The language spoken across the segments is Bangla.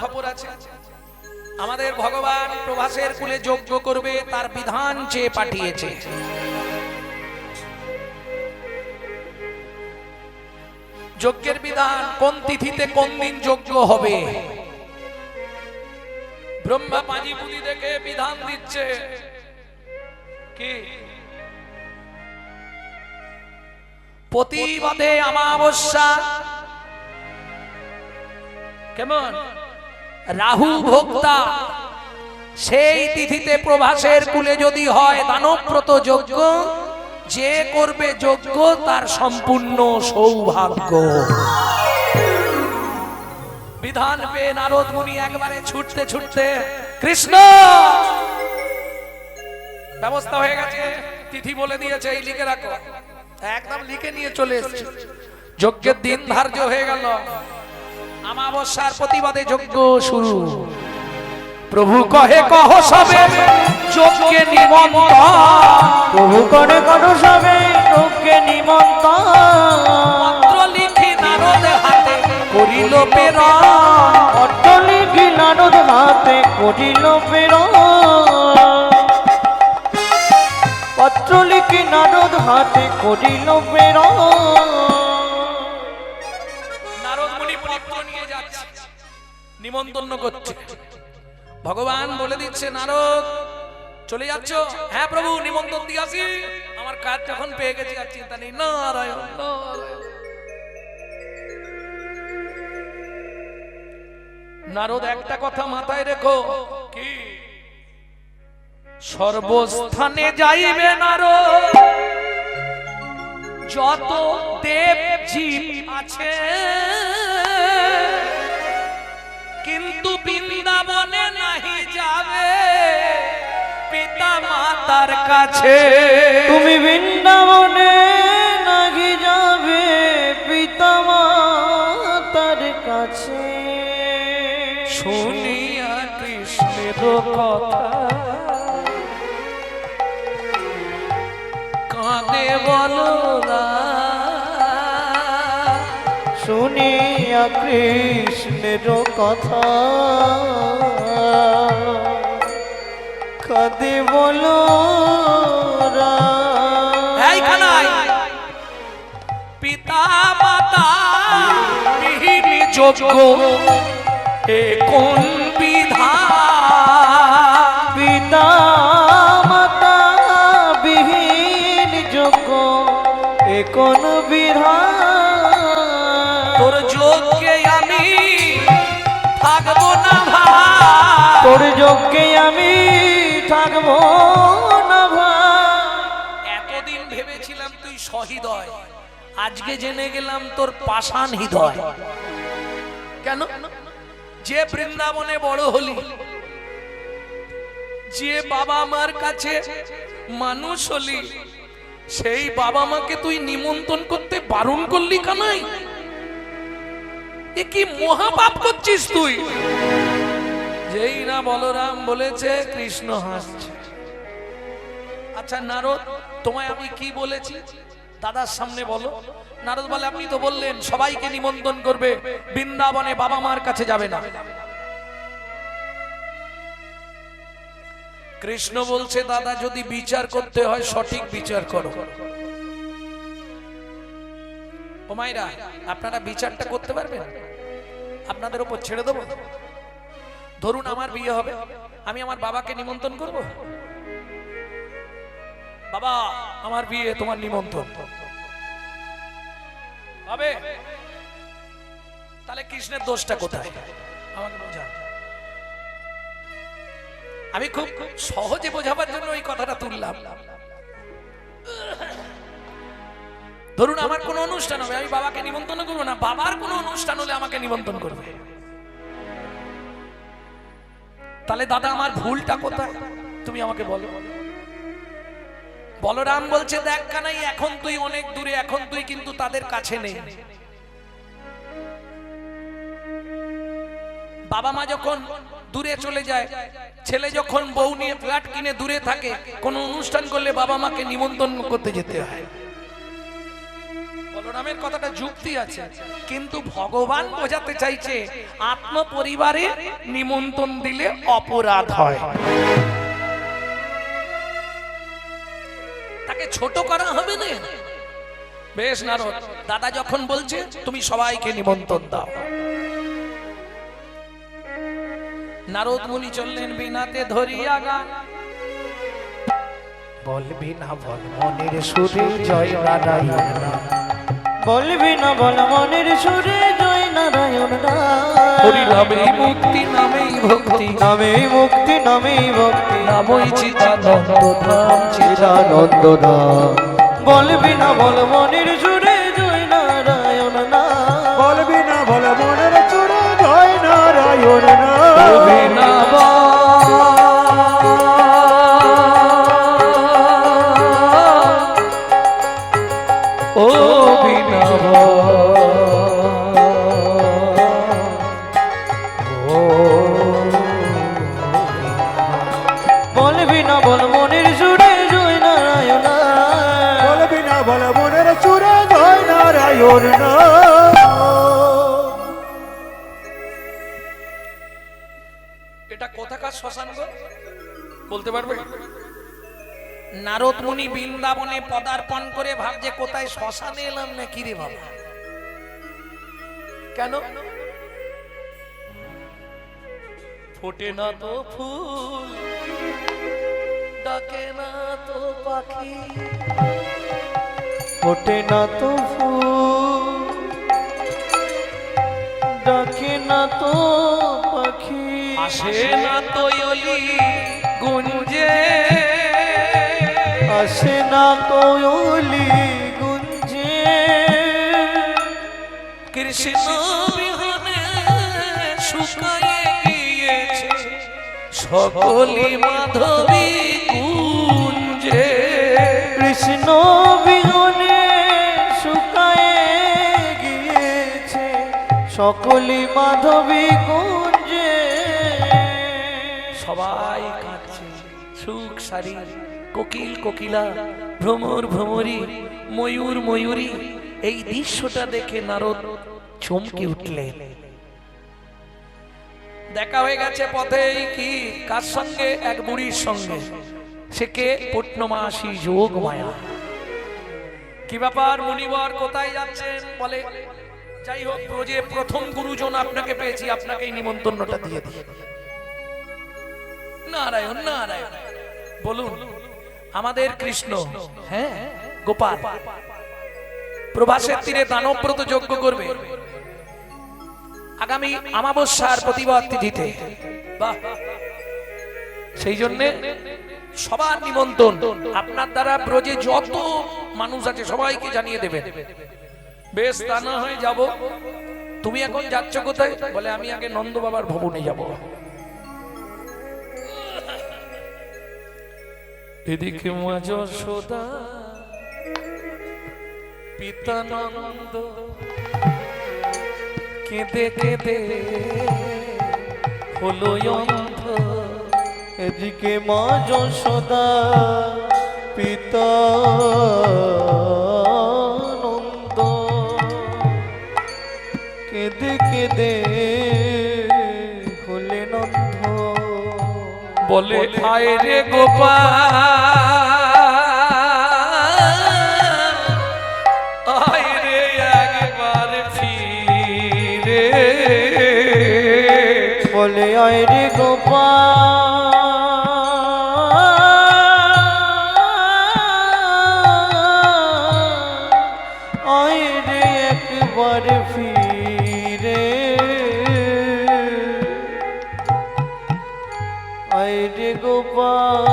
খবর আছে, আমাদের ভগবান প্রভাসের কুলে যজ্ঞ করবে, তার বিধান চেয়ে পাঠিয়েছে। যজ্ঞের বিধান কোন তিথিতে কোন দিন যজ্ঞ হবে, ব্রহ্মা পাঁজি পুঁজি দেখে বিধান দিচ্ছে কি প্রতিবাদে অমাবস্যা, কেমন রাহু ভোক্তা, সেই তিথিতে প্রভাসের কুলে যদি হয় দানবব্রত যজ্ঞ, যে করবে যজ্ঞ তার সম্পূর্ণ সৌভাগ্য। বিধান পেয়ে নারদ মুনি একবারে ছুটতে ছুটতে, কৃষ্ণ ব্যবস্থা হয়ে গেছে, তিথি বলে দিয়েছে, এই লিখে রাখো, একদম লিখে নিয়ে চলে এসেছে। যজ্ঞের দিন ধার্য হয়ে গেল, অমাবস্যার প্রতিবাদে যজ্ঞ শুরু। প্রভু কহে কহ সবে যজ্ঞে নিমন্ত্রণ, প্রভু করে কহ সবে যজ্ঞে নিমন্ত্রণ, পত্র লিখি নারদ হাতে করিল প্রেরণ, পত্র লিখি নারদ হাতে করিল প্রেরণ, পত্র লিখি নারদ হাতে করিল প্রেরণ। নারদ মুনি পত্র নিয়ে যাচ্ছে, নিমন্ত্রণ করছে। ভগবান বলে দিচ্ছে, নারদ চলে যাচ্ছ? হ্যাঁ প্রভু, নিমন্ত্রণ দিয়ে আসি, আমার কাজ যখন পেয়ে গেছি আর চিন্তা নেই। নারায়ণ নারায়ণ। নারদ একটা কথা মাথায় রেখো, কি সর্বস্থানে যাইবে নারদ, যত দেব জীব আছে, কিন্তু বৃন্দাবনে নাহি যাবে পিতা মাতার কাছে। তুমি বৃন্দাবনে নাহি যাবে পিতা মাতার কাছে। শুনিয়া কৃষ্ণের কথা কাঁদে বলরাম, শুনিয়া কৃষ্ণের কথা কাঁদে বলরাম। এইখানাই পিতা মাতা বিহীন যজ্ঞ এ কোন বিধান, পিতা মাতা বিহীন যজ্ঞ এ কোন বিধান। তোর যজ্ঞে আমি থাকবো না ভাই, তোর যজ্ঞে আমি থাকবো না ভাই। এতদিন ভেবেছিলাম তুই সহৃদয়, আজকে জেনে গেলাম তোর পাষাণ হৃদয়। কেন? যে বৃন্দাবনে বড় হলি, যে বাবা মার কাছে মানুষ হলি, সেই বাবা মাকে তুই নিমন্ত্রণ করতে বারণ করলি কানাই? এ কি মহাপাপ করছিস তুই? যেই না বলরাম বলেছে, কৃষ্ণ হাসছে। আচ্ছা নারদ, তোমায় আমি কি বলেছি দাদার সামনে বলো। নারদ বলে, আপনি তো বললেন সবাইকে নিমন্ত্রণ করবে, বৃন্দাবনে বাবা মার কাছে যাবে না। কৃষ্ণ বলছে, দাদা যদি বিচার করতে হয় সঠিক বিচার করো। ও মাইরা, আপনারা বিচারটা করতে পারবেন? আপনাদের উপর ছেড়ে দেবো। ধরুন আমার বিয়ে হবে, আমি আমার বাবাকে নিমন্ত্রণ করব। বাবা আমার বিয়ে, তোমার নিমন্ত্রণ হবে, তাহলে কৃষ্ণের দোষটা কোথায় আমাকে বোঝান। আমি খুব সহজে বোঝাবার জন্য ওই কথাটা তুললাম। ধরুন আমার কোনো অনুষ্ঠান হবে, আমি বাবাকে নিমন্ত্রণ করবো না, বাবার কোনো অনুষ্ঠান হলে আমাকে নিমন্ত্রণ করবে, তাহলে দাদা আমার ভুলটা কোথায় তুমি আমাকে বলো। বলরাম বলছে, দেখ কানাই, এখন তুই অনেক দূরে, এখন তুই কিন্তু তাদের কাছে নেই। বাবা মা যখন দূরে চলে যায়, ছেলে যখন বউ নিয়ে ফ্ল্যাট কিনে দূরে থাকে, কোন অনুষ্ঠান করলে বাবা মাকে নিমন্ত্রণ করতে যেতে হয়। বলরামের কথাটা যুক্তি আছে, কিন্তু ভগবান বোঝাতে চাইছে আত্ম পরিবারে নিমন্ত্রণ দিলে অপরাধ হয়, তাকে ছোট করা হবে না। বেশ নারদ, দাদা যখন বলছে তুমি সবাইকে নিমন্ত্রণ দাও। নারদ মুনি চললেন বিনাতে ধরিয়া গান, বলবি না বল মনের সুরে জয় নারায়ণ নাম, বলবি না বল মনের সুরে জয় নারায়ণ নাম। হরি নামেই মুক্তি নামেই ভক্তি, নামেই মুক্তি নামেই ভক্তি, নামই চিদানন্দ ধাম চিদানন্দ ধাম। বলবি না বল মনের সুরে জয় নারায়ণ নাম, বলবি না বল মনের সুরে জয় নারায়ণ নাম। বলবি না ও বিনা বলবি না বল মনের সুরে জয় নারায়ণ নাম, বলবি না বল মনের সুরে জয় নারায়ণ নাম। এটা কোথাকার শ্মশান গো বলতে পারবে? নারদ মুনি বৃন্দাবনে পদার্পণ করে ভাবছে কোথায় শ্মশানে এলাম না কি রে বাবা। কেন? ফোটে না তো ফুল, ডাকে না তো পাখি, ফোটে না তো ফুল, ডাকে না তো পাখি, আসে না তো অলি গুঞ্জে, আসে না কোয়লি গুঞ্জে, কৃষ্ণ বিহনে শুকায়ে গিয়েছে সকলি মাধবী কুঞ্জে। কৃষ্ণ বিহনে শুকায়ে গিয়েছে সকলি মাধবী কুঞ্জে। সবাই কাঁদছে, সুখ সারি, কোকিল কোকিলা, ভ্রমর ভ্রমরী, ময়ূর ময়ূরী। এই দৃশ্যটা দেখে নারদ চমকে উঠলেন। দেখা হয়ে গেছে পথে কি কার সঙ্গে? এক বুড়ির সঙ্গে। সে কে? পূর্ণমাসী যোগ মায়া। কি ব্যাপার মুনিবর, কোথায় যাচ্ছেন? বলে যাই হোক, ব্রজে প্রথম গুরুজন আপনাকে পেয়েছি, আপনাকে এই নিমন্ত্রণটা দিয়ে দিই। নারায়ণ নারায়ণ, বলুন। আমাদের কৃষ্ণ, হ্যাঁ গোপাল, প্রভাসের তীরে দানবব্রত যজ্ঞ করবে আগামী অমাবস্যার প্রতিবাদ তিথিতে। বাহ, সেই জন্য সবার নিমন্ত্রণ আপনার দ্বারা ব্রজে যত মানুষ আছে সবাইকে জানিয়ে দেবেন। বেশ, তা না হয়ে যাব। তুমি এখন যাচ্ছ কোথায়? বলে আমি আগে নন্দ বাবার ভবনে যাব। এদিকে মা যশোদা, পিতা নন্দ কেঁদে কেঁদে হলো অন্ধ। এদিকে মা যশোদা, পিতা নন্দ কেঁদে কেঁদে হলেন অন্ধ। বলে আয় রে গোপাল, আয় রে একবার ফিরে। বলে আয় রে গোপাল, আয় রে একবার ফিরে। আয় রে গোপাল,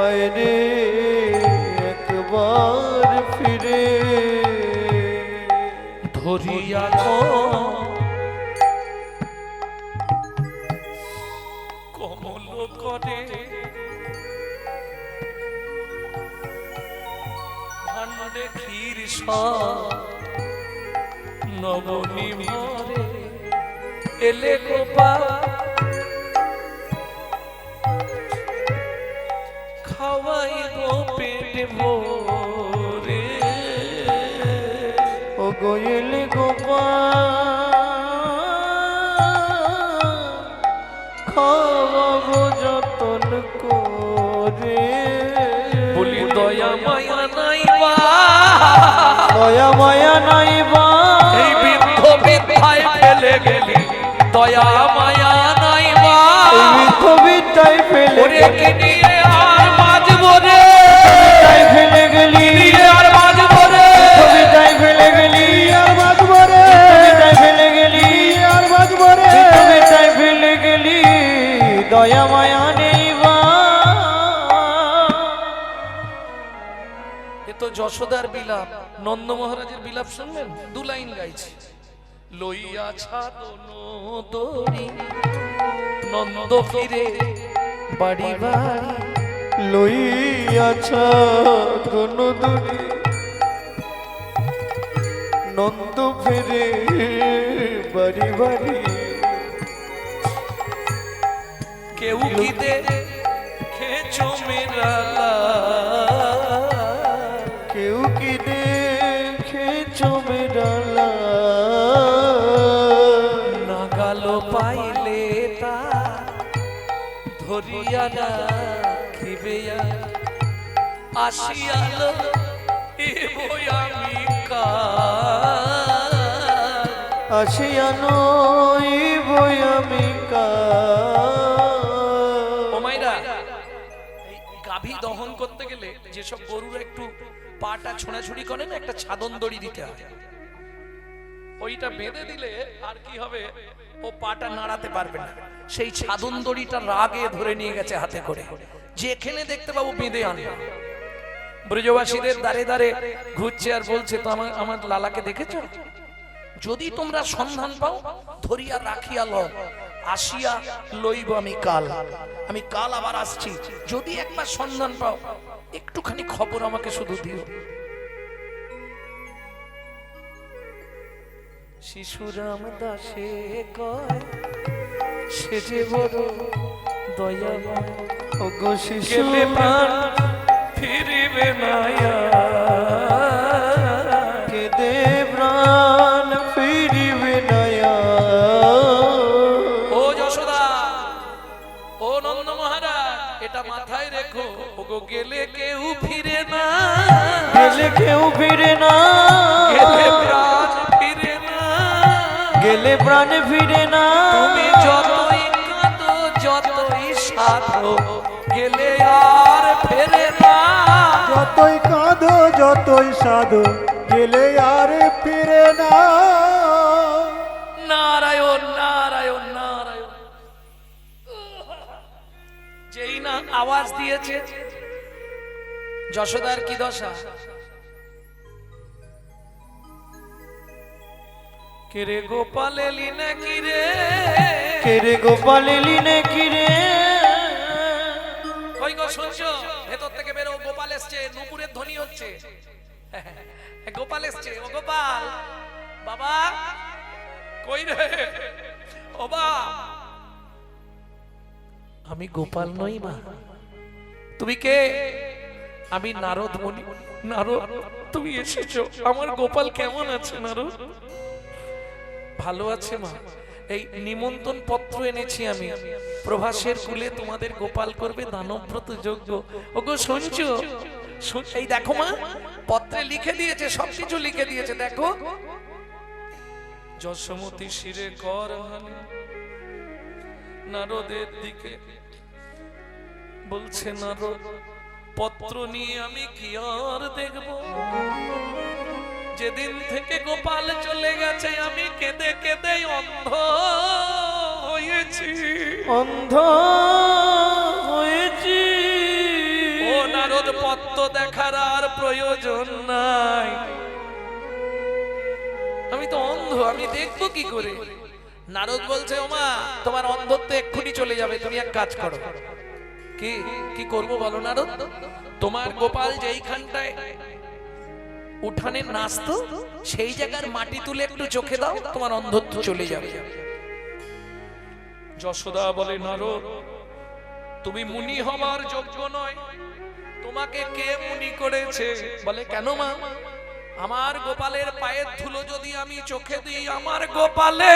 আয় রে একবার ফিরে। ধরিয়া কমল করে ভান্ডে ক্ষীর নবনী ভরে এলে গোপাল, খাওয়াই গো পেট ভরে। গোয়েল গোপাল খাওয়াবো যতন করে। বলি দয়া মায়া নাই বা, দয়া মায়া নাই বা, এই বৃদ্ধ বৃদ্ধায় ফেলে গেলি, দয়া মায়া নাই বা, এই বৃদ্ধ বিদ্যায় ফেলে ওরে কি নিয়ে আর বাজবো রে, বিদ্যায় ফেলে গেলি, নিয়ে আর বাজবো রে, বিদ্যায় ফেলে গেলি, আর বাজবো রে, বিদ্যায় ফেলে গেলি, আর বাজবো রে, বিদ্যায় ফেলে গেলি, দয়া মায়া নেই বা। এ তো যশোদার বিলাপ, নন্দ মহারাজের বিলাপ শুনবেন, দু লাইন গাইছে। লইয়া ছাদন দড়ি নন্দ ফিরে বাড়ি বাড়ি, লইয়াছা কোন দূরে নন্দ ফিরে বাড়ি বাড়ি। কেউ কি দেখেছো মেরালা, কেউ কি দেখেছো মেরালা, নাগালো পাইলে তা ধরিয়া রাখিবে, আসিয়ালো এবই আমি কাল, আসিয়া নইব আমি কাল। ও মাইরা, এই গাভী দহন করতে গেলে যেসব গরুরা একটু পাটা ছোঁড়াছুড়ি করে না, একটা ছাদন দড়ি দিতে হয়। ওইটা বেঁধে দিলে আর কি হবে, ও পাটা নাড়াতে পারবে না। সেই ছাদন দড়িটা রাগে ধরে নিয়ে গেছে হাতে করে, যেখানে দেখতে পাবো বেঁধে আনবে। ব্রজবাসীদের দ্বারে দ্বারে ঘুরছে আর বলছে, তো আমার লালাকে দেখেছো? যদি তোমরা সন্ধান পাও ধরিয়া রাখিয়া লও, আসিয়া লইব আমি কাল, আমি কাল আবার আসছি। যদি একবার সন্ধান পাও একটুখানি খবর আমাকে শুধু দিও। শিশুরাম দাসে কয় সে যে বড় দয়াময়, ওগো শিশু গেলে প্রাণ ফিরিবে না আর। কেঁদে প্রাণ ফিরিবে না আর। ও যশোদা, ও নন্দ মহারাজ, এটা মাথায় রেখো, ওগো গেলে কেউ ফিরে না, গেলে কেউ ফিরে না, গেলে প্রাণ ফিরে না, গেলে প্রাণ ফিরে না। তুমি যতই কাঁদো যতই সাধো গেলে আর ফেরে না, যতই কাঁদো যতই সাধো গেলে আর ফিরে না। নারায়ণ নারায়ণ নারায়ণ। যেই না আওয়াজ দিয়েছে, যশোদার কি দশা, কেরে গোপাল এলি না কিরে, কেরে গোপাল এলি নে কিরে, কই গো শুনছো? ভেতর থেকে বেরো, গোপাল এসছে, নুপুরের ধ্বনি হচ্ছে। গোপাল এসছে, ও গোপাল বাবা, কই রে? ও বা, আমি গোপাল নই মা, তুমি কে? আমি নারদ মুনি। নারদ, তুমি এসেছো, আমার গোপাল কেমন আছে নারদ? ভালো আছে মা, এই নিমন্ত্রণ পত্র এনেছি আমি, প্রভাসের কুলে তোমাদের গোপাল করবে দানব্রত যজ্ঞ। ওগো শুনছো? এই দেখো মা, পত্রে লিখে দিয়েছে, সবকিছু লিখে দিয়েছে, দেখো। যশোমতী শিরে কর হানি, নারদের দিকে বলছে, নারদ পত্র নিয়ে আমি কি আর দেখব, যেদিন থেকে গোপাল চলে গেছে আমি কেঁদে কেঁদে অন্ধ হয়েছি, অন্ধ হয়েছি। ও নারদ, পত্র দেখার আর প্রয়োজন নাই, আমি তো অন্ধ, আমি দেখবো কি করে? নারদ বলছে, ওমা তোমার অন্ধত্ব এক্ষুনি চলে যাবে, তুমি এক কাজ করো। কি কি করবো বলো নারদ? তোমার গোপাল যেইখানটায় উঠানে নাচতো সেই জায়গার মাটি তুলে একটু চোখে দাও, তোমার অন্ধত্ব চলে যাবে। যশোদা বলে, নারদ তুমি মুনি হবার যোগ্য নয়, তোমাকে কে মুনি করেছে? বলে, কেন মা? আমার গোপালের পায়ের ধুলো যদি আমি চোখে দিই, আমার গোপালে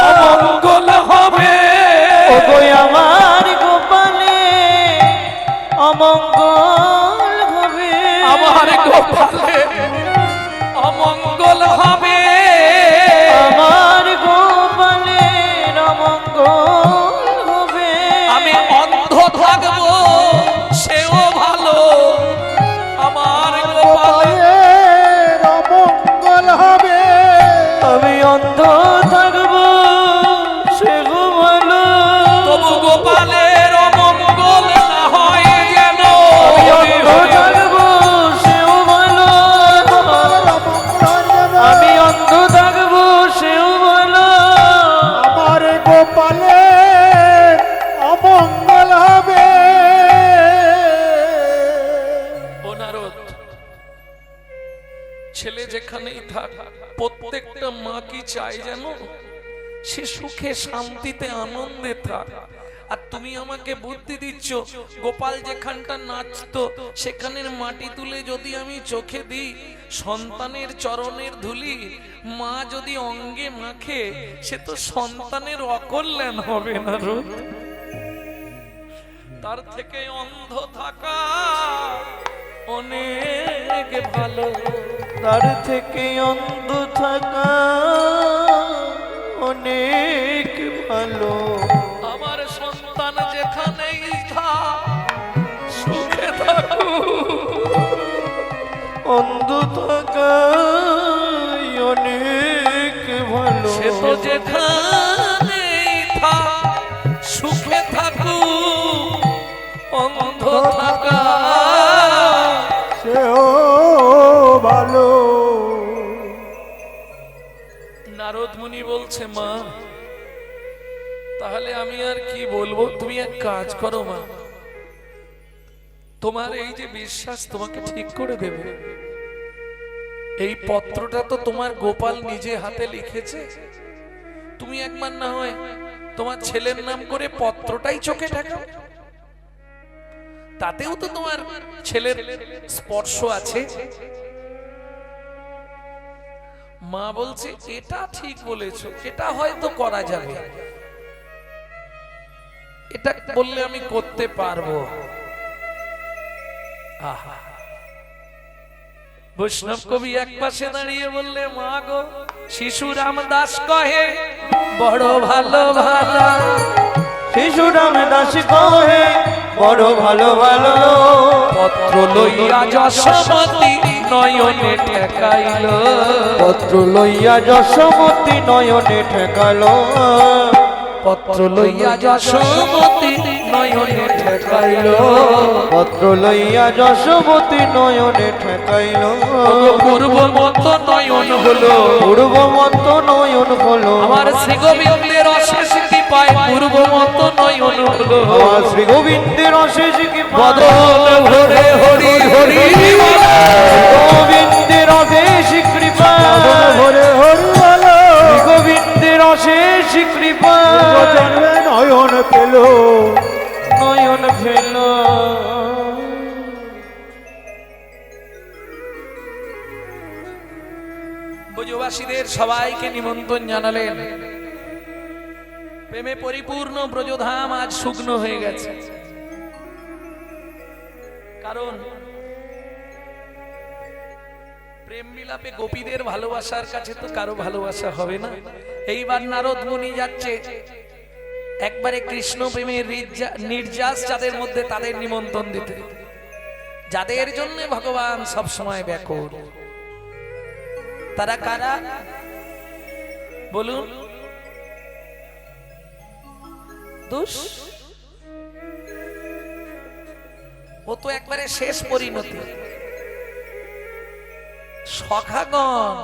অমঙ্গল হবে। ওগো আমার গোপালে অমঙ্গল হবে, আমার গোপালে অমঙ্গল হবে। আমার গোপালে অমঙ্গল হবে। আমি অন্ধ থাকবো সেও ভালো, আমার গোপালে অমঙ্গল হবে। আমি অন্ধ থাকবো সে ভালো, তবু গোপালের অমঙ্গল না হয় যেন। আমি অন্ধ থাকবো সেও ভালো, আমি অন্ধ থাকবো সেও ভালো। আমার গোপালে অমঙ্গল হবে। ও নারদ, ছেলে যেখানেই থাক, প্রত্যেকটা মা কি চায় জানো? সে সুখে শান্তিতে আনন্দে থাক। আর তুমি আমাকে বুদ্ধি দিচ্ছ, গোপাল যেখানটা নাচতো সেখানের মাটি তুলে যদি আমি চোখে দিই, সন্তানের চরণের ধুলি মা যদি অঙ্গে মাখে, সে তো সন্তানের অকল্যাণ হবে না রোদ। তার থেকে অন্ধ থাকা অনেক ভালো। তার থেকে অন্ধ থাকা অনেক ভালো। আমার সন্তান যেখানেই থাক সুখে থাকুক, অন্ধ থাকা অনেক ভালো। সে তো যেখানেই থাক সুখে থাকুক, অন্ধ থাকা সেও ভালো। নারদ মুনি বলছে, মা তাহলে আমি আর কি বলবো, তুমি এক কাজ করো মা, তোমার এই যে বিশ্বাস তোমাকে ঠিক করে দেবে। এই পত্রটা তো তোমার গোপাল নিজে হাতে লিখেছে, তুমি একবার না হয় তোমার ছেলের নাম করে পত্রটাই চোখে ঠাকাও, তাতেও তো তোমার ছেলের স্পর্শ আছে। মা বলছে, এটা ঠিক বলেছো, এটা হয়তো করা যাবে, এটা বললে আমি করতে পারবো। আহা, বৈষ্ণব কবি এক পাশে দাঁড়িয়ে বললে, মা গো শিশু রামদাস কহে বড় ভালো ভালো, শিশু রামদাস কহে বড় ভালো ভালো। পত্র লইয়া যশোমতী নয়নে ঠেকাইল, পত্র লইয়া যশোমতী নয়নে ঠেকালো, পত্র লইয়া যশোমতী নয়নে ঠেকাইল। পত্র লইয়া যশোমতী নয়নে ঠেকাইল। পূর্ব মত নয়ন হলো, পূর্ব মত নয়ন হলো, আমার শ্রী গোবিন্দের অশেষ কৃপায় পূর্ব মত নয়ন হলো। আমার শ্রী গোবিন্দের অশেষ কৃপা, বদল ভরে হরি হরি গোবিন্দের অশেষ কৃপা, ভরে হরি বলো। গোবিন্দের অশেষ কৃপা, জন্মে নয়ন পেল। নয়ন ফেল। ব্রজবাসীদের সবাইকে নিমন্ত্রণ জানালেন। প্রেমে পরিপূর্ণ ব্রজধাম আজ শুকনো হয়ে গেছে, কারণ প্রেম বিলাপে গোপীদের ভালোবাসার কাছে তো কারো ভালোবাসা হবে না। এইবার নারদ মুনি যাচ্ছে একবারে কৃষ্ণ প্রেমের নির্যাস যাদের মধ্যে, তাদের নিমন্ত্রণ দিতে, যাদের জন্য ভগবান সব সময় ব্যাকুল। তারা কারা বলুন? দোষ, ও তো একবারে শেষ পরিণতি। সখাগণ,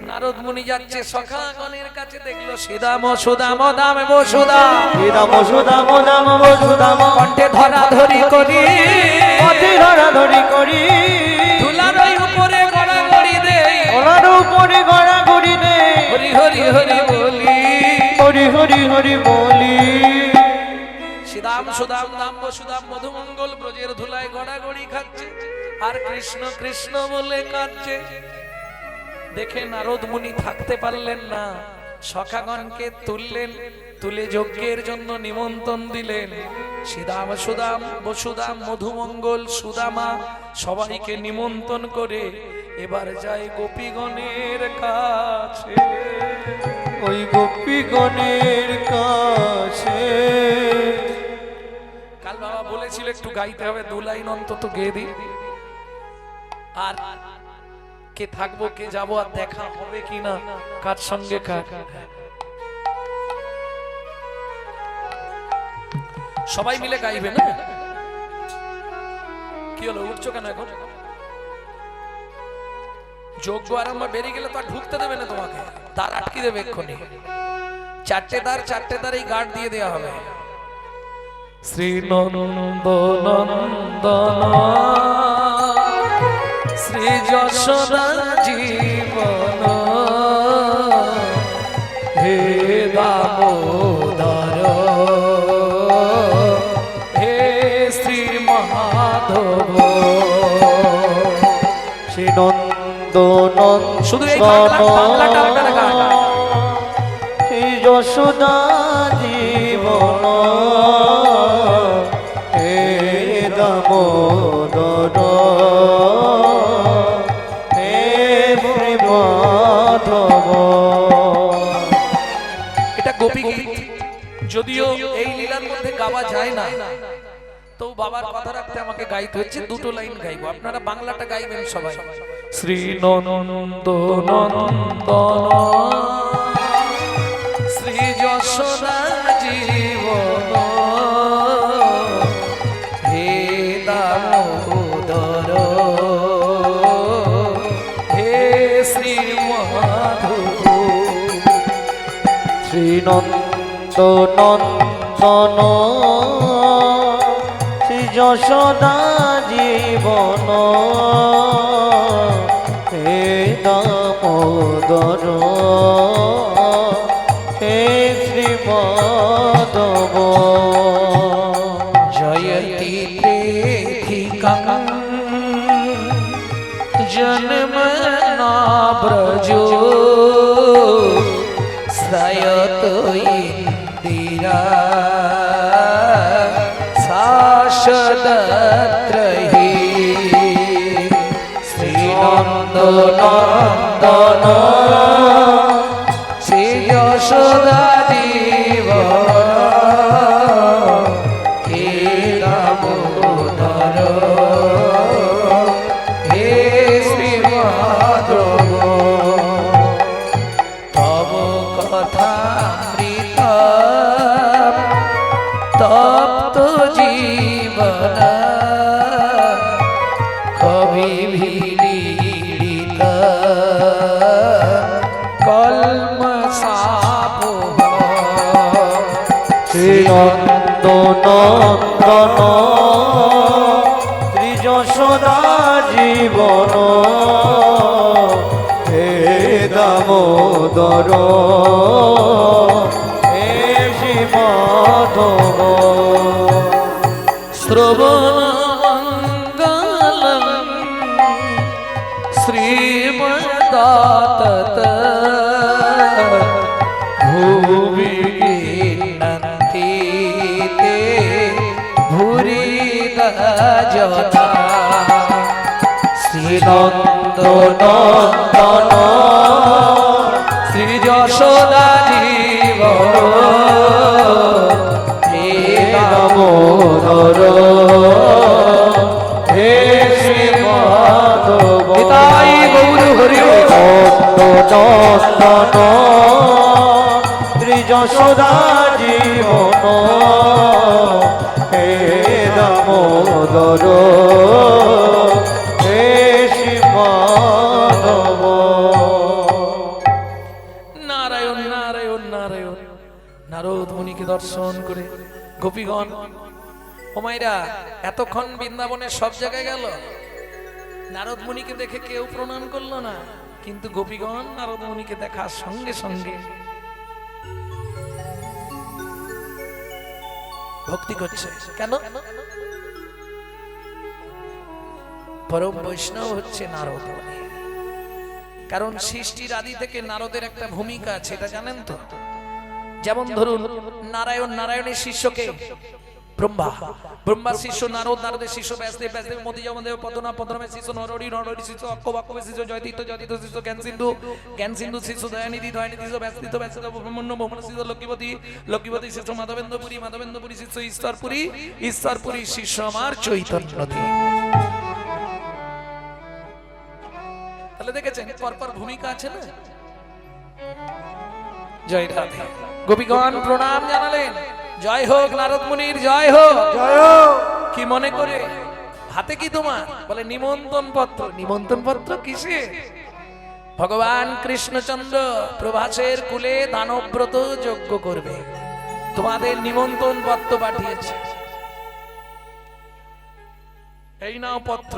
নারদ মুনি যাচ্ছে সখাগণের কাছে, দেখলো শ্রীদাম সুদাম দাম বসুদা, শ্রীরাম সুদাম দাম বসুদাম, কণ্ঠে ধরা ধরি করি, পথে ধরাধরি করি, ধুলার উপরে গড়াগড়ি দে, ওনার উপরে গড়াগড়ি দে, হরি হরি হরি বলি, হরি হরি হরি বলি। শ্রীদাম সুদাম দাম বসুদাম মধুমঙ্গল ব্রজের ধুলায় গড়াগড়ি খাচ্ছে। আর কৃষ্ণ কৃষ্ণ বলে কাঁদছে। দেখে নারদ মুনি থাকতে পারলেন না, সখাগণকে তুললেন, তুলে যজ্ঞের জন্য নিমন্ত্রণ দিলেন। শ্রীদাম সুদাম বসুদাম মধুমঙ্গল সুদামা সবাইকে নিমন্ত্রণ করে এবার যায় গোপীগণের কাছে। ওই গোপীগণের কাছে কাল বাবা বলেছিল একটু গাইতে হবে, 2 লাইন অন্তত গেয়ে দিই। আর কে থাকবো কে যাবো আর দেখা হবে কিনা, কার সঙ্গে কার। সবাই মিলে গাইবে না? কি হলো, উঠছো কেন এখন? যোগ্য আরম্ভ বেরিয়ে গেলে তো আর ঢুকতে দেবে না তোমাকে, দ্বার আটকে দেবে এক্ষুনি। 4টে দ্বার এই গার্ড দিয়ে দেওয়া হবে। শ্রী নন্দনন্দন শ্রী যশোদা জীবন হে দামোদর হে শ্রী মাধব। শ্রী নন্দনন্দন শুধু এই বাংলাটা আপনারা গান। শ্রী যশোদা জীবন হে দামোদর হে শ্রী মাধব। এটা গোপী গীত, যদিও এই লীলার মধ্যে গাওয়া যায় না, তো বাবার কথা রাখতে আমাকে গাইতে হচ্ছে। 2 লাইন গাইবো, আপনারা বাংলাটা গাইবেন সবাই। শ্রী নন্দনন্দন শ্রী যশোদা জীবন হে দামোদর হে শ্রী মাধব। শ্রী নন্দনন্দন শ্রী যশোদা জীবন হে দামোদর হে শ্রী মাধব। জয়তি প্রেথিকাং জন্মনা ব্রজো শ্রয়ত ইন্দিরা শাশ্বতত্রহি। শ্রী নন্দনন্দন শ্রী যশোদা জীবন হে দামোদর হে শ্রী মাধব। তব কথামৃত তপ্ত জীবন কবি ভিড়িত কলমসাপ। শ্রী নন্দনন্দন শ্রী যশোদা জীবন হে দামোদর হে শ্রী মাধব। শ্রবণমঙ্গলম শ্রীমদাতত ভুবি গীনন্তি তে ভুরিদজতা। শ্রী নন্দনন্দন শ্রী যশোদা জীবন হে দামোদর হে শ্রী মাধব। নিতাই গৌর হরি নন্দনন্দন শ্রী যশোদা জীবন হে দামোদর হে শ্রী মাধব। নারায়ণ নারায়ণ নারায়ণ। নারদ মুনিকে দর্শন করে গোপীগণ, ও মাইরা এতক্ষণ বৃন্দাবনের সব জায়গায় গেল, নারদ মুনিকে দেখে কেউ প্রণাম করলো না, কিন্তু গোপীগণ নারদ মুনিকে দেখার সঙ্গে সঙ্গে ভক্তি করছে। কেন? পরম বৈষ্ণব হচ্ছে নারদ মুনি। কারণ সৃষ্টির আদি থেকে নারদের একটা ভূমিকা আছে, এটা জানেন তো? যেমন ধরুন নারায়ণের শিষ্যকে ব্রহ্মা, ব্রহ্মার শিষ্য নারদ, নারদের শিষ্য ব্যাসদেব, ব্যাসদেব মোদি জমদেব, পদ্মনাভ, পদ্মনাভের শিষ্য নরহরি, নরহরি শিষ্য অক্ষ, অক্ষের শিষ্য জয়তীর্থ, জয়তীর্থ শিষ্য জ্ঞান সিন্ধু, জ্ঞান সিন্ধু শিষ্য দয়ানিধি, দয়ানিধি শিষ্য ব্যাসতীর্থ, ব্যাসতীর্থ ব্রহ্মণ্য, ব্রহ্মণ্য শিষ্য লক্ষ্মীপতি, লক্ষ্মীপতি শিষ্য মাধবেন্দ্রপুরী, মাধবেন্দ্রপুরী শিষ্য ঈশ্বরপুরী, ঈশ্বরপুরী শিষ্য আমার চৈতন্যদেব। তাহলে দেখেছেন পরপর ভূমিকা আছে না? জয় রাধে। গোপীগণ প্রণাম জানালেন, জয় হোক নারদ মুনির, জয় হোক। জয় হোক। কি মনে করে? হাতে কি তোমার? বলে নিমন্ত্রণ পত্র। নিমন্ত্রণ পত্র কিসে? ভগবান কৃষ্ণচন্দ্র প্রভাসের কুলে দানব্রত যজ্ঞ করবে, তোমাদের নিমন্ত্রণ পত্র পাঠিয়েছে, এই নাও পত্র।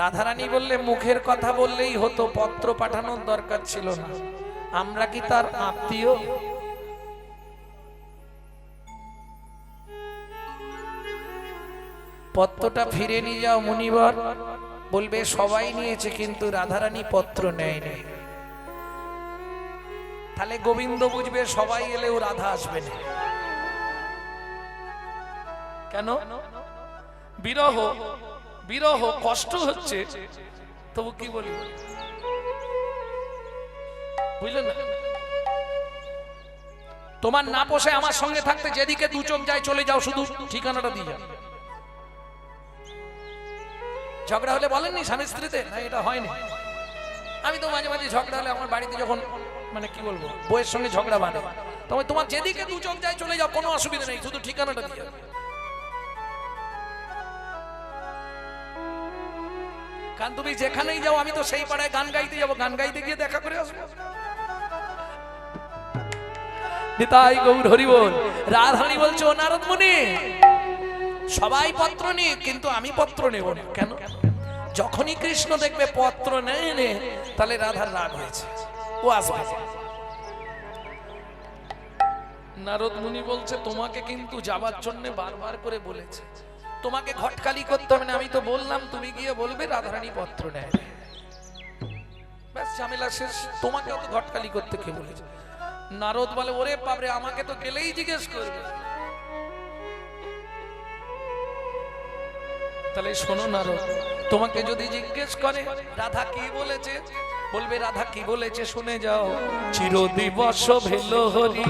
রাধারানী বললে মুখের কথা বললেই হতো, পত্র পাঠানোর দরকার ছিল না, আমরা কি তার আত্মীয়? পত্রটা ফিরে নিয়ে যাও মুনিবর। বলবে সবাই নিয়েছে কিন্তু রাধারানী পত্র নেয়নি। তাহলে গোবিন্দ বুঝবে সবাই এলেও রাধা আসবে না। কেন? বিরহ, বিরহ কষ্ট হচ্ছে, তবু কি বলি বুঝলেন না? তোমার না পোষে আমার সঙ্গে থাকতে, যেদিকে দু চোখ যায় চলে যাও, শুধু ঠিকানাটা দিয়ে যাও। ঝগড়া হলে বলেননি স্বামী স্ত্রীতে? না, এটা হয়নি। আমি তো মাঝে মাঝে ঝগড়া হলে আমার বাড়িতে যখন মানে কি বলবো বউয়ের সঙ্গে ঝগড়া বাঁধে, তবে তোমার যেদিকে দু চোখ যায় চলে যাও, কোনো অসুবিধা নেই, শুধু ঠিকানাটা দিয়ে যাও। কারণ তুমি যেখানেই যাও, আমি তো সেই পাড়ায় গান গাইতে যাবো, গান গাইতে গিয়ে দেখা করে আসবো। নিতাই গৌর হরি বল। রাধারানী বলছো নারদ মুনি সবাই পত্র নিয়ে, কিন্তু আমি পত্র নেব না। কেন? যখনই কৃষ্ণ দেখবে পত্র নেয় নে, তাহলে রাধার রাগ হয়েছে, ও আসবে। নারদ মুনি বলছে তোমাকে কিন্তু যাবার জন্য বারবার করে বলেছে, তোমাকে ঘটকালি করতে হবে না, আমি তো বললাম তুমি গিয়ে বলবে রাধারানী পত্র নেয়, ব্যাস ঝামেলা শেষ। তোমাকে তো ঘটকালি করতে কে বলেছে? নারদ বলে ওরে বাপরে, আমাকে তো গেলেই জিজ্ঞেস করবে। তাহলে শোনো নারদ, তোমাকে যদি জিজ্ঞেস করে রাধা কি বলেছে, বলবে রাধা কি বলেছে শুনে যাও। চিরদিবস ভেল হরি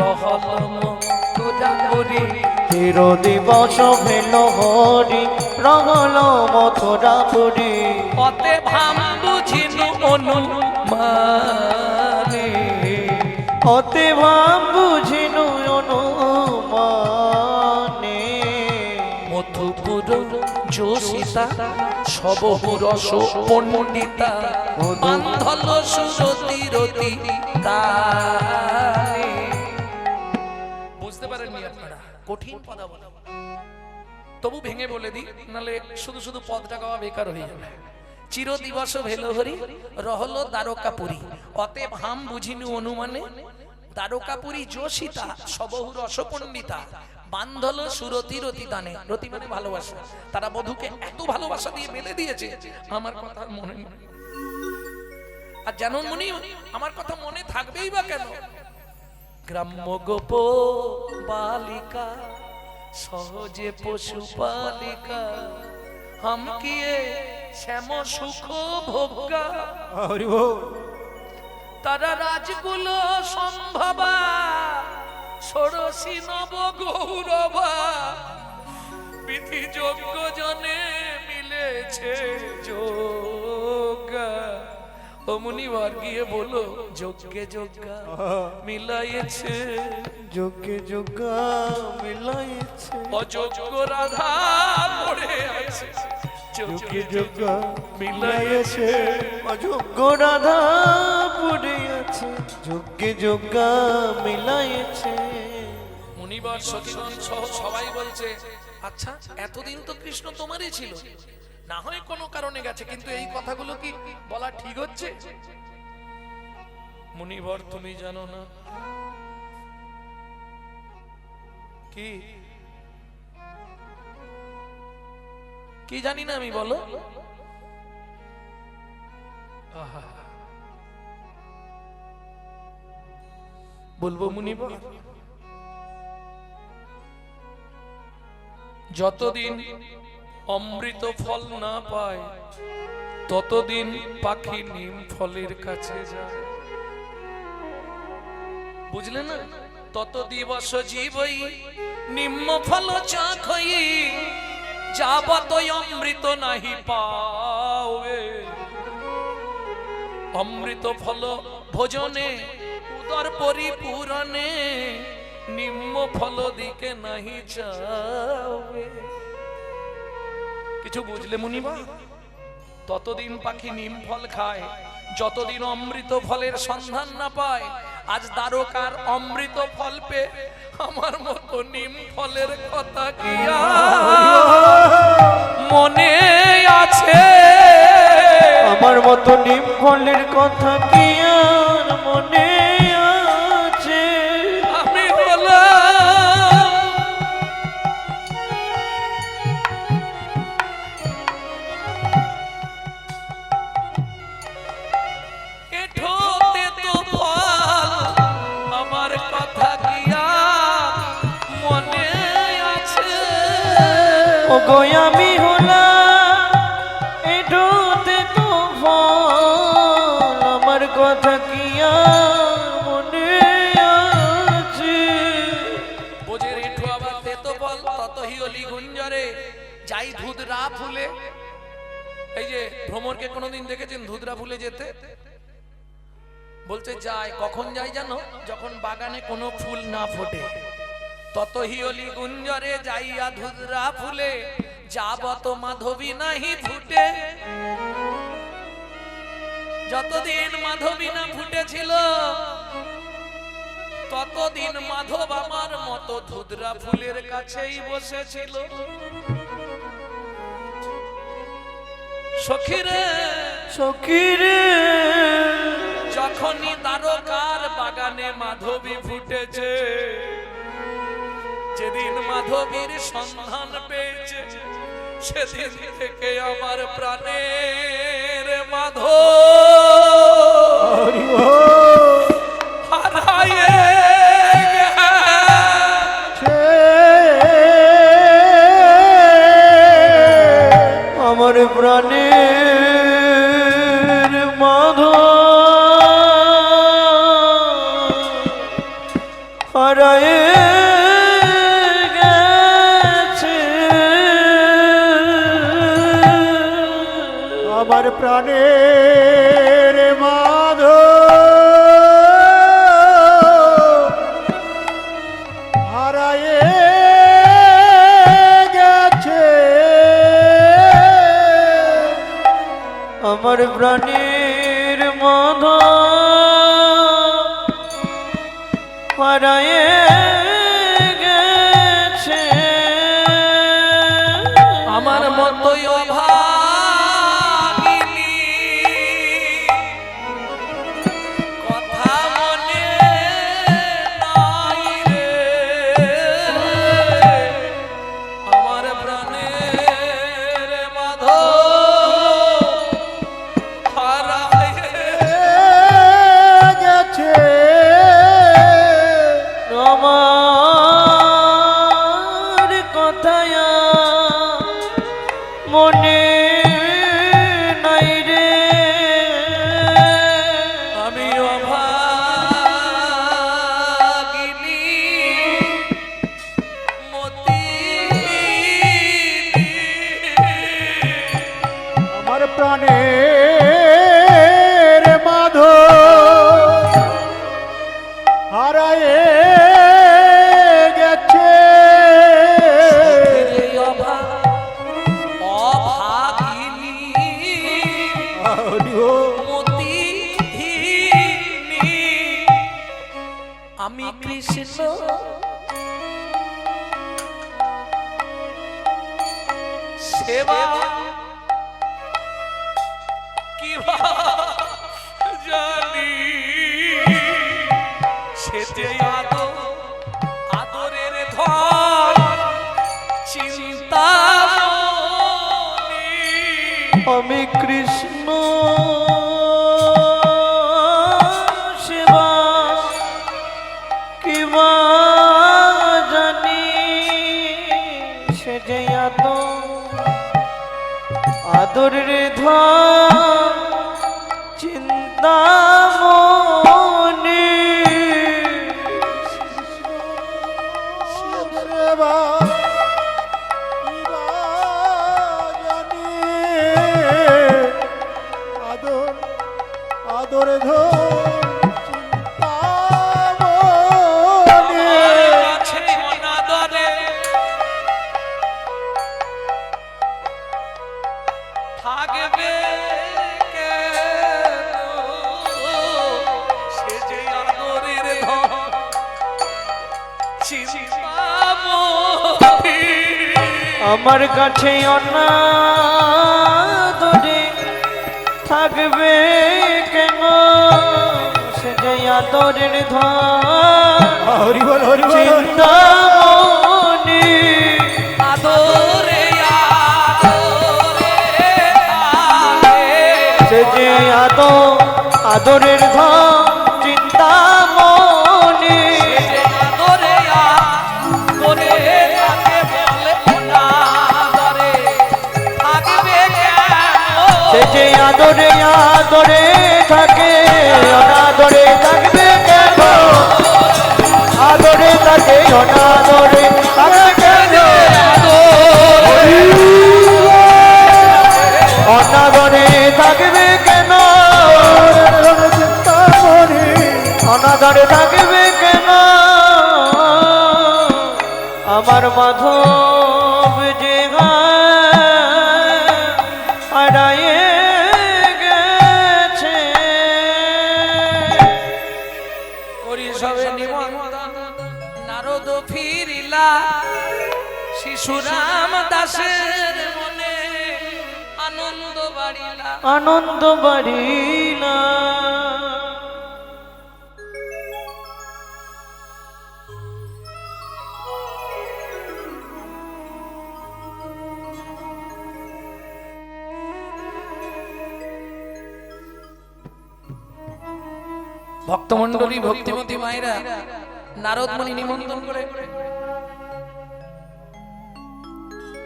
রহলম মথুরাপুরী, চিরদিবস ভেল হরি রহল মথুরাপুরী, অতে ভাম বুঝিনু অনুমানে, অতে ভাব বুঝিনু অনুমানে, মধুপুর যোশিতা সবহু রস পণ্ডিতা, বান্ধল সুরতি রতি তারে। বুঝতে পারেননি আপনারা? কঠিন পদাবলী, তবু ভেঙে বলে দিই, নালে শুধু শুধু পদটা গাওয়া বেকার হয়ে যাবে। চিরদিবস ভেল হরি রহল দ্বারকাপুরী, অতএব হাম বুঝিনু অনুমানে, দ্বারকাপুরী যোশিতা সবহু রস পণ্ডিতা, বান্ধল সুরতি রতি দানে। রতি মানে ভালোবাসা। তারা বধূকে এত ভালোবাসা দিয়ে মেলে দিয়েছে, আমার কথা মনে মনে। আর জানুন মুনি, আমার কথা মনে থাকবেই বা কেন? গ্রাম্য গোপ বালিকা সহজে পশু পালিকা, হাম কিয়ে শ্যাম সুখ ভোগা, হরি বল। তারা রাজগুলো সম্ভবা, ষোড়শী নব গৌরবা, বিধি যোগ্য জনে মিলেছে যোগা। ও মুনিবার গিয়ে বলো যজ্ঞে যোগ্যা মিলাইছে, যোগ্যে যোগ্যা মিলাইছে, অযোগ্য রাধা পড়ে আছে, যোগ্যে যোগ্যা মিলাইছে, অযোগ্য রাধা পড়ে আছে, যোগ্যে যোগ্যা মিলাইছে। মুনিবার সতীগণ সহ সবাই বলছে আচ্ছা এতদিন তো কৃষ্ণ তোমারই ছিল, না হয় কোনো কারণে গেছে, কিন্তু এই কথাগুলো কি বলা ঠিক হচ্ছে? মুনিবর তুমি জানো না কি কি জানি না আমি, বলো। আহা, বলবো মুনিবা, যতদিন অমৃত ফল না পায় ততদিন পাখি নিম ফলের কাছে যায়, বুঝলে না? তত দিবস জীবই নিম্ন ফল চাখই, যাবত অমৃত নাহি পাওয়ে। অমৃত ফল ভোজনে উদর পরিপূরণে, নিম্ন ফল দিকে নাহি যাবে। কিছু বুঝলে মুনিবা? ততদিন পাখি নিম ফল খায় যতদিন অমৃত ফলের সন্ধান না পায়। আজ দ্বারকার অমৃত ফল পে আমার মতো নিম ফলের কথা কি মনে আছে? আমার মতো নিম ফলের কথা কি আর মনে আছে? আমি বললাম এঠোতে তো ফল, আমার কথা কি আর মনে আছে? ও গো আমি হলাম এঠোতে তো ফল, আমার কথা কি আর মনে আছে? বোঝে রেঠো আবার তেতো বল, ততহি অলি গুঞ্জরে যাই ধুধরা ফুলে। এই যে ভ্রমরকে কোনোদিন দেখেছেন ধুধরা ফুলে যেতে? বলছে যায়, কখন যায় জানো? যখন বাগানে কোনো ফুল না ফোটে। ততহি অলি গুঞ্জরে যাইয়া ধুধরা ফুলে, যাবত মাধবী নাহি ফুটে। যতদিন মাধবী না ফুটেছিল ততদিন মাধব আমার মতো ধুধরা ফুলের কাছেই বসেছিল। সখীরে সখীরে যখনই দ্বারকার বাগানে মাধবী ফুটেছে, যেদিন মাধবীর সন্ধান পেয়েছে, সেদিন থেকে আমার প্রাণের মাধব হারায়ে ছে আমার প্রাণের মাধব হারায়ে গেছে। আমার প্রাণের মাধব হারায়ে গেছে। আমার প্রাণের মাধব হারায়ে গেছে। আমার মতোই অভাগিনী কথা মনে নাই রে, আমার প্রাণের মাধব হারায়ে গেছে। আমার কথায় মনে নাই রে, আমি অভাগিনী মতি আমার প্রাণের মাধব হারায়ে গেছে। অভাগিনী মতিহীনী আমি কৃষ্ণ সেবা কি জানি, সেতে আদরের ধন চিন্তা আদরের ধন চিন্তামণি সেবা ইরা জানে আদর আদরে ধন চিন্তামণি কাছে অনাদরে থাকবে কেন? সে যে আদরের ধন চিন্তামণি। আমার কাছে অনাদরে থাকবে কেন? সে যে আদরের ধন হরি বল হরি বল চিন্তামণি আদরে আদরে থাকে। সে যে আদরের ধন চিন্তামণি সে যে আদরে আদরে থাকে বলে অনাদরে থাকবে কেন? সে যে আদরে থাকে অনাদরে থাকবে কেন? আদরে থাকে অনাদরে থাকবে কেন? অনাদরে থাকবে কেন? চিন্তামণি অনাদরে থাকবে কেন? আমার মাধব যে হারায়ে গেছে সবে নিমন্ত্রণ নারদ ফিরিলা শিশুরাম দাসের মনে আনন্দ বাড়িলা। আনন্দ বাড়িলা ভক্তমণ্ডলী ভক্তিমতী মায়েরা নারদ মুনি নিমন্ত্রণ করে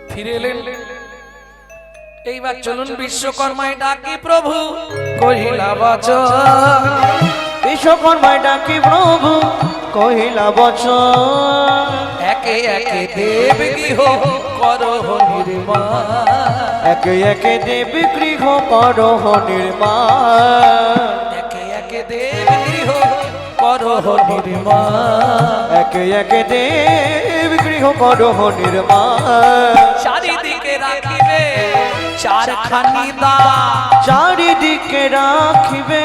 ফিরে এলেন। এইবার চলুন বিশ্বকর্মায় ডাকি প্রভু কহিলা বচন। বিশ্বকর্মায় ডাকি প্রভু কহিলা বচন। একে একে দেব গৃহ করহ নির্মাণ। একে একে দেব গৃহ করহ নির্মাণ। একে একে দেব গৃহ করহ নির্মাণ। একে একে দেব গৃহ করহ নির্মাণ। চারিদিকে রাখিবে চারখানি দ্বার। চারিদিকে রাখিবে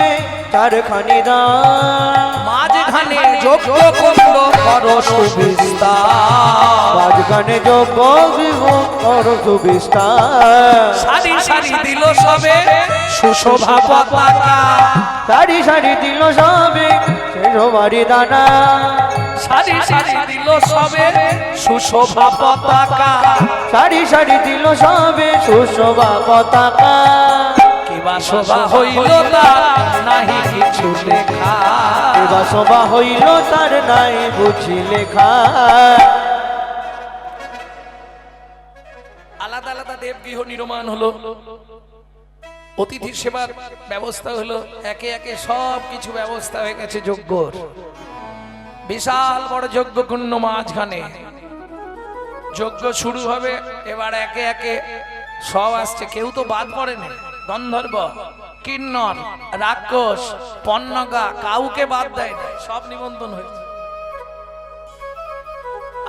চারখানি দ্বার। মাঝখানে যজ্ঞ কুণ্ড কর সুবিস্তার। মাঝখানে যোগ্য গৃহ কর সুবিস্তার। সারি সারি দিল সবে সুশোভা পতাকা। সারি সারি দিল সবে সেসবারি দানা। সারি সারি দিল সবে সুশোভা পতাকা। সারি সারি দিল সবে সুশোভা পতাকা। কিবা শোভা হইল তার নাহি কিছু লেখা। এবার শোভা হইল তার নাই বুঝি লেখা। আলাদা আলাদা দেবগৃহ নির্মাণ হলো। অতিথি সেবার ব্যবস্থা হলো। একে একে সব কিছু ব্যবস্থা হয়ে গেছে যজ্ঞর। বিশাল বড় যজ্ঞ কুণ্ড মাঝখানে যজ্ঞ শুরু হবে। এবার একে একে সব আসছে, কেউ তো বাদ পড়ে না। গন্ধর্ব, কিন্নর, রাক্ষস, পন্নগা কাউকে বাদ দেয় না, সব নিমন্ত্রণ হয়েছে।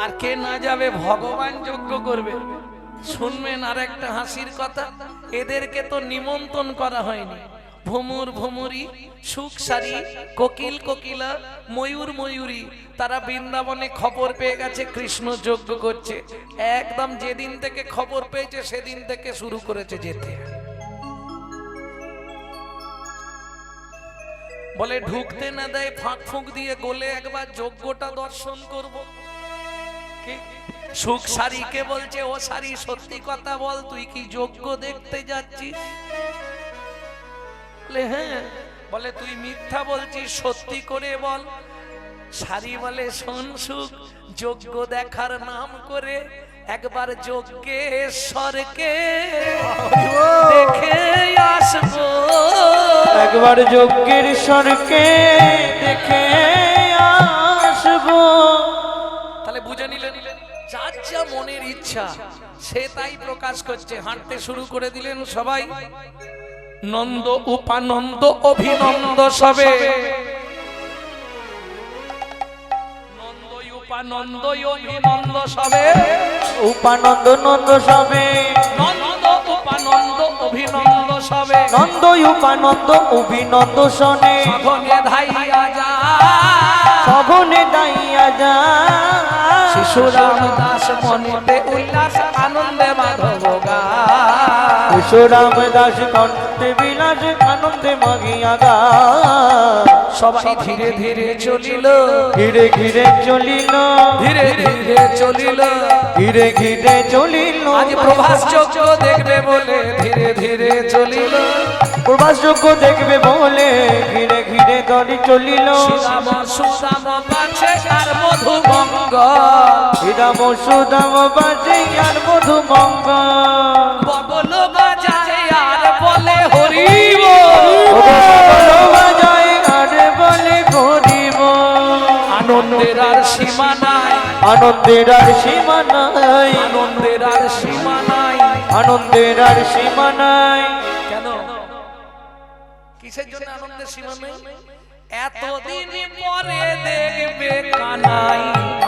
আর কে না যাবে? ভগবান যজ্ঞ করবে। শুনবেন আর একটা হাসির কথা, এদেরকে তো নিমন্ত্রণ করা হয়নি। ভুমুর ভুমুরি, সুখসারি, কোকিল কোকিলা, ময়ূর ময়ূরী তারা বৃন্দাবনে খবর পেয়ে গেছে কৃষ্ণ যজ্ঞ করছে। একদম যেদিন থেকে খবর পেয়েছে সেদিন থেকে শুরু করেছে যেতে। বলে ঢুকতে না দেয়, ফাঁক ফুঁক দিয়ে গোলে একবার যজ্ঞটা দর্শন করব। সুখ সারিকে বলছে, ও সারি সত্যি কথা বল, তুই কি যজ্ঞ দেখতে যাচ্ছিস? বলে হ্যাঁ। বলে তুই মিথ্যা বলছিস, সত্যি করে বল। সারি বলে শোন সুখ, যজ্ঞ দেখার নাম করে একবার যজ্ঞেশ্বরকে দেখে আসবো, একবার যজ্ঞের স্বরকে দেখে আসবো। তাহলে বুঝে নিলেন, যার যা মনের ইচ্ছা সে তাই প্রকাশ করছে। হাঁটতে শুরু করে দিলেন সবাই, নন্দ উপানন্দ অভিনন্দ সবে, নন্দ উপানন্দ অভিনন্দ সবে, উপানন্দ নন্দ সবে, নন্দ উপানন্দ অভিনন্দ সবে, নন্দ উপানন্দ অভিনন্দ শোনে, সঘনে ধাইয়া যা, সঘনে দাইয়া যা, শিশুরাম দাস মনেতে উল্লাস আনন্দে মাধব গা, শিশুরাম দাস কণ্ঠে বিলাস আনন্দে মাগিয়া গা। সবাই ধীরে ধীরে চলিল, ঘিরে ঘিরে চলিল, ধীরে ধীরে চলিল, ঘিরে ঘিরে চলিল। আজ প্রভাস চক্র দেখবে বলে ধীরে ধীরে চলিল, প্রভাস যোগ্য দেখবে বলে ঘিরে ঘিরে দড়ি চলিল। শ্রীরাম সুদাম বাছে আর মধুমঙ্গ, শ্রীরাম সুদাম বাজে আর মধুমঙ্গ, বগল বাজায় আর বলে হরিব, বাজায় আর বলে করিব। আনন্দের আর সীমা নাই, আনন্দের আর সীমা নাই, আনন্দের আর সীমা নাই। আনন্দের আর সীমা নাই। কেন, কিসের জন্য আনন্দের সীমা নেই? এতদিন পরে দেখবে কানাই,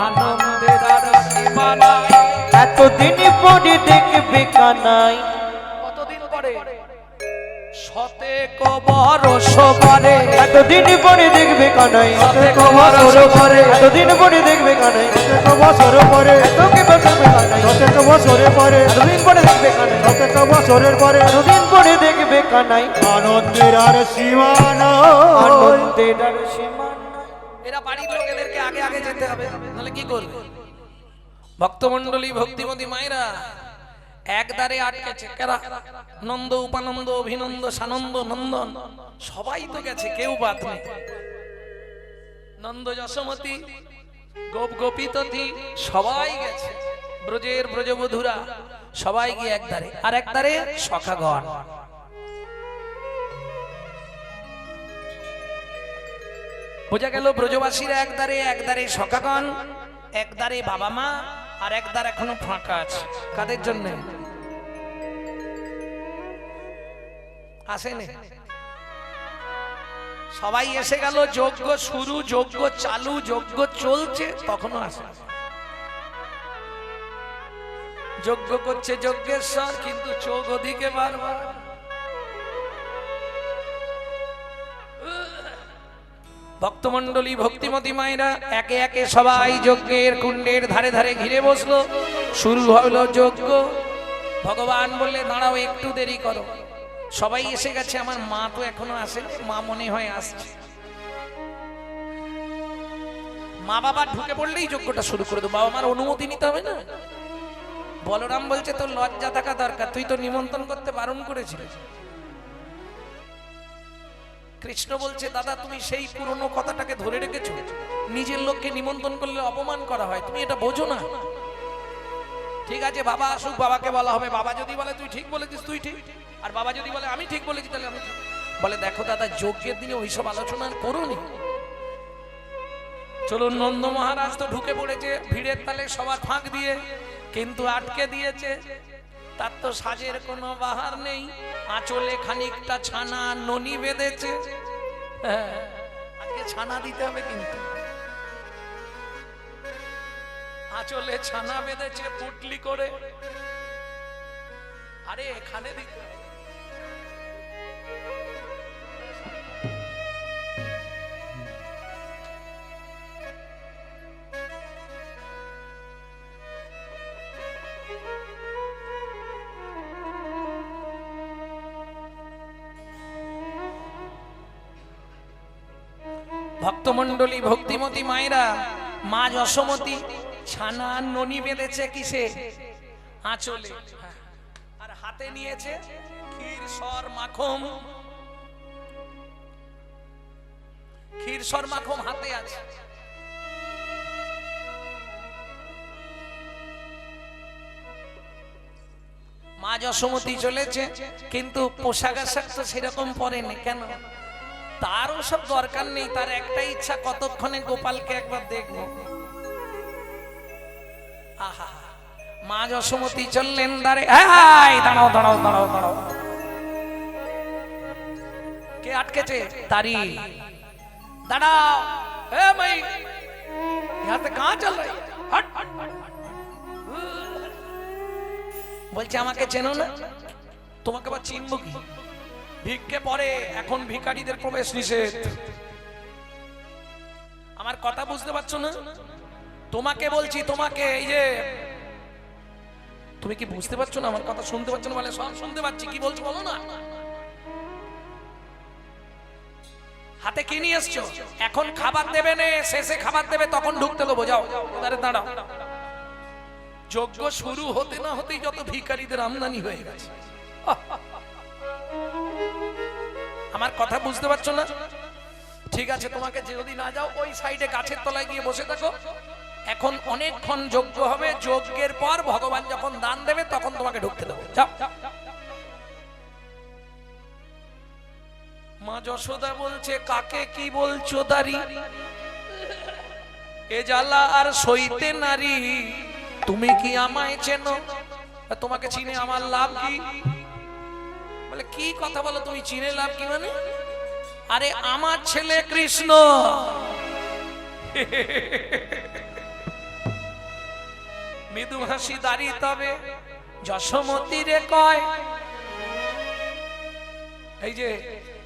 আনন্দের আর সীমা নাই। এতদিন পরে দেখবে কানাই, কতদিন পরে? শতেক বরষ পরে, এতদিন পরে দেখবে কানাই, শতেক বরষ পরে, এতদিন পরে দেখবে কানাই, শতেক বছর পরে, এতদিন পরে দেখবে কানাই, শতেক বছরে পরে, এতদিন পরে দেখবে কানাই, শতেক বছরের পরে, এতদিন পরে দেখবে কানাই। আনন্দের আর সীমা নাই। আনন্দের আর সীমা নাই। এরা বাড়ির লোকেদেরকে আগে আগে যেতে হবে, নাহলে কি করবে? ভক্তমণ্ডলী ভক্তিমতী মায়েরা একদারে আটকেছে। কারা? নন্দ উপানন্দ অভিনন্দ সানন্দ নন্দন সবাই তো গেছে, কেউ বাদ নেই। নন্দ যশোমতী গোপ গোপীতী সবাই গেছে, ব্রজের ব্রজবধূরা সবাই গিয়ে একদারে, আর একদারে সখাগণ। বোঝা গেল ব্রজবাসীরা একদারে, একদারে সখাগণ, একদারে বাবা মা, আর একদার এখনো ফাঁকা আছে। কাদের জন্য? আসেনি সবাই, এসে গেল। যজ্ঞ শুরু, যজ্ঞ চালু, যজ্ঞ চলছে, তখনও আসে। যজ্ঞ করছে যজ্ঞেশ্বর, কিন্তু চোখ ওদিকে বারবার। ভক্তমণ্ডলী ভক্তিমতী মায়েরা একে একে সবাই যজ্ঞের কুণ্ডের ধারে ধারে ঘিরে বসলো। শুরু হলো যজ্ঞ। ভগবান বললে দাঁড়াও, একটু দেরি করো। সবাই এসে গেছে, আমার মা তো এখনো আসেনি। মা মনে হয় আসছে। মা বাবা ঢুকে পড়লেই যজ্ঞটা শুরু করে দেবো। বাবা মার অনুমতি নিতে হবে না? বলরাম বলছে তোর লজ্জা থাকা দরকার, তুই তো নিমন্ত্রণ করতে বারণ করেছিলিস। কৃষ্ণ বলছে দাদা তুমি সেই পুরনো কথাটাকে ধরে রেখেছো, নিজের লোককে নিমন্ত্রণ করলে অপমান করা হয়, তুমি এটা বোঝো না। ঠিক আছে বাবা আসুক, বাবাকে বলা হবে। বাবা যদি বলে তুই ঠিক বলেছিস, তুই ঠিক, আর বাবা যদি বলে আমি ঠিক বলেছি, তাহলে আমি ঠিক। বলে দেখো দাদা, যজ্ঞের দিনে ওইসব আলোচনা করোনি। চলুন, নন্দ মহারাজ তো ঢুকে পড়েছে ভিড়ের তালে সবার ফাঁক দিয়ে, কিন্তু আটকে দিয়েছে। তার তো সাজের কোনো বাহার নেই, আঁচলে খানিকটা ছানা ননি বেঁধেছে। হ্যাঁ, আজকে ছানা দিতে হবে, কিন্তু আঁচলে ছানা বেঁধেছে পুটলি করে। আরে এখানে দিতে হবে। ভক্তমণ্ডলী ভক্তিমতী মায়েরা, মা যশোমতী ছানা ননি বেঁধেছে কিসে? আঁচলে। আর হাতে নিয়েছে ক্ষীর সর মাখন। ক্ষীর সর মাখন হাতে আছে। মা যশোমতী চলেছে, কিন্তু পোশাক আশাক তো সেরকম পরেনি। কেন? তারও সব দরকার নেই, তার একটাই ইচ্ছা কতক্ষণে গোপালকে একবার দেখবো। আহা, মা যশোমতী চললেন দ্বারে। এই দাঁড়াও দাঁড়াও দাঁড়াও দাঁড়াও, কে আটকেছে? তারি। দাঁড়াও, এ ভাই यहाँ से कहाँ चल रही? हट। বলছে আমাকে চেনো না? তোমাকে আবার চিনবো কি? ভিক্ষে পরে, এখন ভিখারিদের প্রবেশ নিষেধ। আমার কথা বুঝতে পারছো না? তোমাকে বলছি, তোমাকে। এই যে তুমি কি বুঝতে পারছো না? আমার কথা শুনতে পাচ্ছ না? বলে সব শুনতে পাচ্ছি, কি বলছো বলো না। হাতে কি নিয়ে এসছো? এখন খাবার দেবে না, শেষে খাবার দেবে, তখন ঢুকতে দেবো। যাও, দাঁড়াও। যজ্ঞ শুরু হতে না হতেই যত ভিখারিদের আমদানি হয়ে গেছে। আমার কথা বুঝতে পারছো না? ঠিক আছে, তোমাকে যদি না যাও, ওই সাইডে গাছের তলায় গিয়ে বসে থাকো। এখন অনেকক্ষণ যজ্ঞ হবে, যজ্ঞের পর ভগবান যখন দান দেবে তখন তোমাকে ঢুকতে দেবো। যাও। মা যশোদা বলছে, কাকে কি বলছো দারি? এ জ্বালা আর সইতে নারী, তুমি কি আমায় চেনো? তোমাকে চিনে আমার লাভ কি? বলে কি কথা বলো তুমি, চিনে লাভ কি মানে? আরে আমার ছেলে কৃষ্ণ। মৃদু হাসি দাঁড়ি, তবে যশোমতী রে কয়, এই যে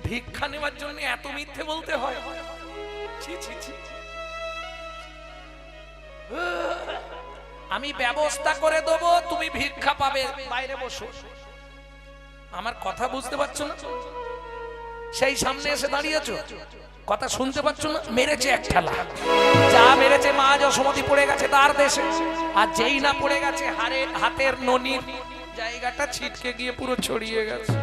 ভিক্ষা নেওয়ার জন্য এত মিথ্যে বলতে হয়? ছি ছি ছি। আমি ব্যবস্থা করে দেবো, তুমি ভিক্ষা পাবে, বাইরে বসো। আমার কথা বুঝতে পারছো না? সেই সামনে এসে দাঁড়িয়েছো, কথা শুনতে পাচ্ছ না? মেরেছে এক ঠেলা, যা মেরেছে মা যশোমতী পড়ে গেছে তার দেশে। আর যেই না পড়ে গেছে, হাতের ননির জায়গাটা ছিটকে গিয়ে পুরো ছড়িয়ে গেছে।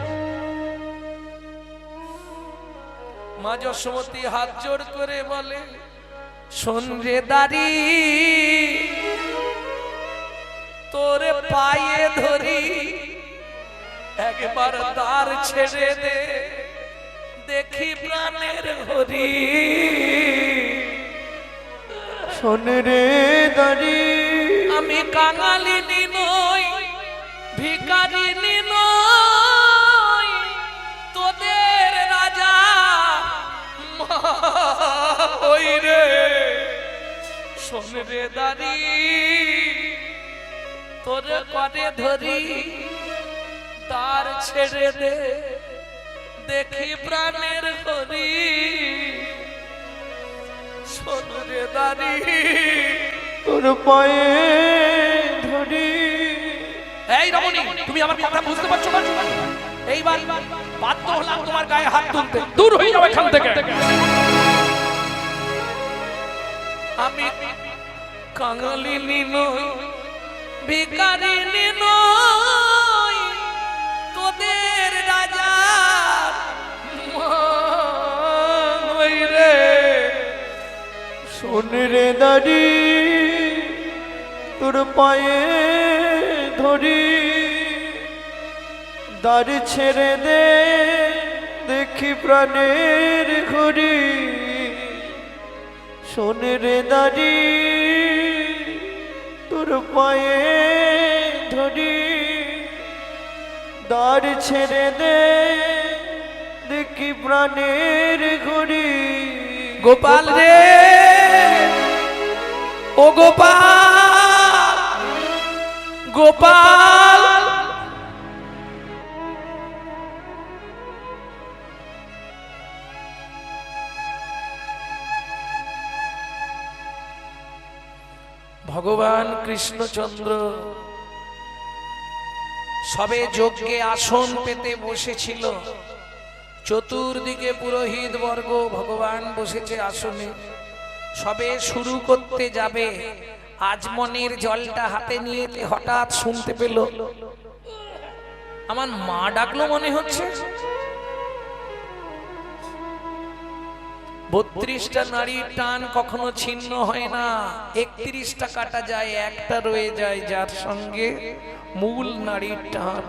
মা যশোমতী হাত জোর করে বলে, শোন রে দারি, তোরে পায়ে ধরি, একবার দ্বার ছেড়ে দে, দেখি প্রাণের হরি। শোন রে দারি, আমি কাঙালিনী নই, ভিখারিনী নই, তোদের রাজা ওই রে। শোন রে দারি, তোরে করে ধরি, তার ছেড়ে দে, দেখি প্রাণের হরি। শোন রে দারি, তোর পায়ে ধরি। এই রমণী, তুমি আমার কথা বুঝতে পারছো না? এইবার বাধ্য হলাম তোমার গায়ে হাত তুলতে। দূর হয়ে যাও এখান থেকে। আমি কাঙালিনী নই, ভিখারিনী নই, তোদের রাজা ওই রে। শোন রে দারি, তোর পায়ে ধরি, দ্বার ছেড়ে দে, দেখি প্রাণের ঘড়ি। শোন রে দারি, তোর পায়ে ধরি, দ্বার ছেড়ে দে, দেখি প্রাণের ঘড়ি। গোপাল রে, ও গোপাল, গোপাল। ভগবান কৃষ্ণচন্দ্র সবে যজ্ঞে আসন পেতে বসেছিল। চতুর্দিকে পুরোহিত বর্গ, ভগবান বসেছে আসনে। সবে শুরু করতে যাবে, আজমনের জলটা হাতে নিয়ে হঠাৎ শুনতে পেল, আমার মা ডাকলো মনে হচ্ছে। 32টা নারীর টান কখনো ছিন্ন হয় না, 31টা কাটা যায়, একটা রয়ে যায়, যার সঙ্গে মূল নারীর টান।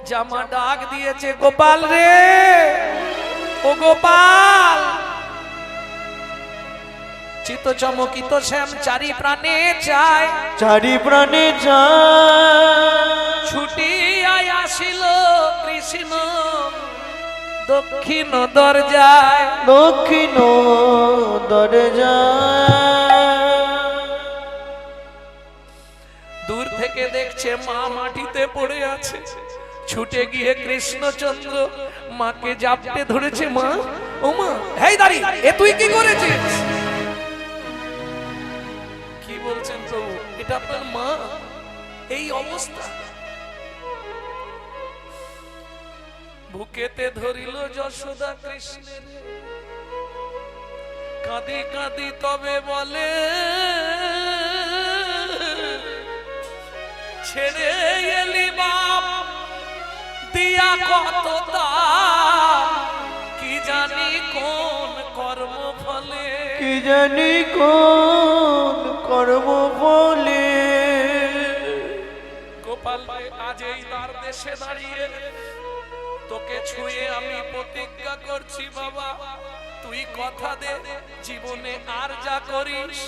জামা ডাক দিয়েছে, গোপাল রে, ও গোপাল। চিত চমকিত শ্যাম চারি প্রাণে চায়, চারি প্রাণে যায়, ছুটিয়াই আসিল কৃষ্ণ দক্ষিণ দরজায়, দক্ষিণ দরজায়। দূর থেকে দেখছে মা মাটিতে পড়ে আছে, ছুটে গিয়ে কৃষ্ণচন্দ্র মাকে জাপটে ধরেছে। মা, ও মা, হেই দাঁড়ি, এ তুই কি করেছিস? কি বলছেন প্রভু, এটা আপনার মা, এই অবস্থা? বুকেতে ধরিল যশোদা কৃষ্ণের, কাঁদি কাঁদি তবে বলে, ছেড়ে এলি বাপ দিয়া কত দাম, কি জানি কোন কর্ম ফলে, কি জানি কোন কর্ম বলে। গোপাল আজ এই তার দেশে দাঁড়িয়ে তোকে ছুঁয়ে আমি প্রতিজ্ঞা করছি বাবা, তুই কথা দে জীবনে আর যা করিস,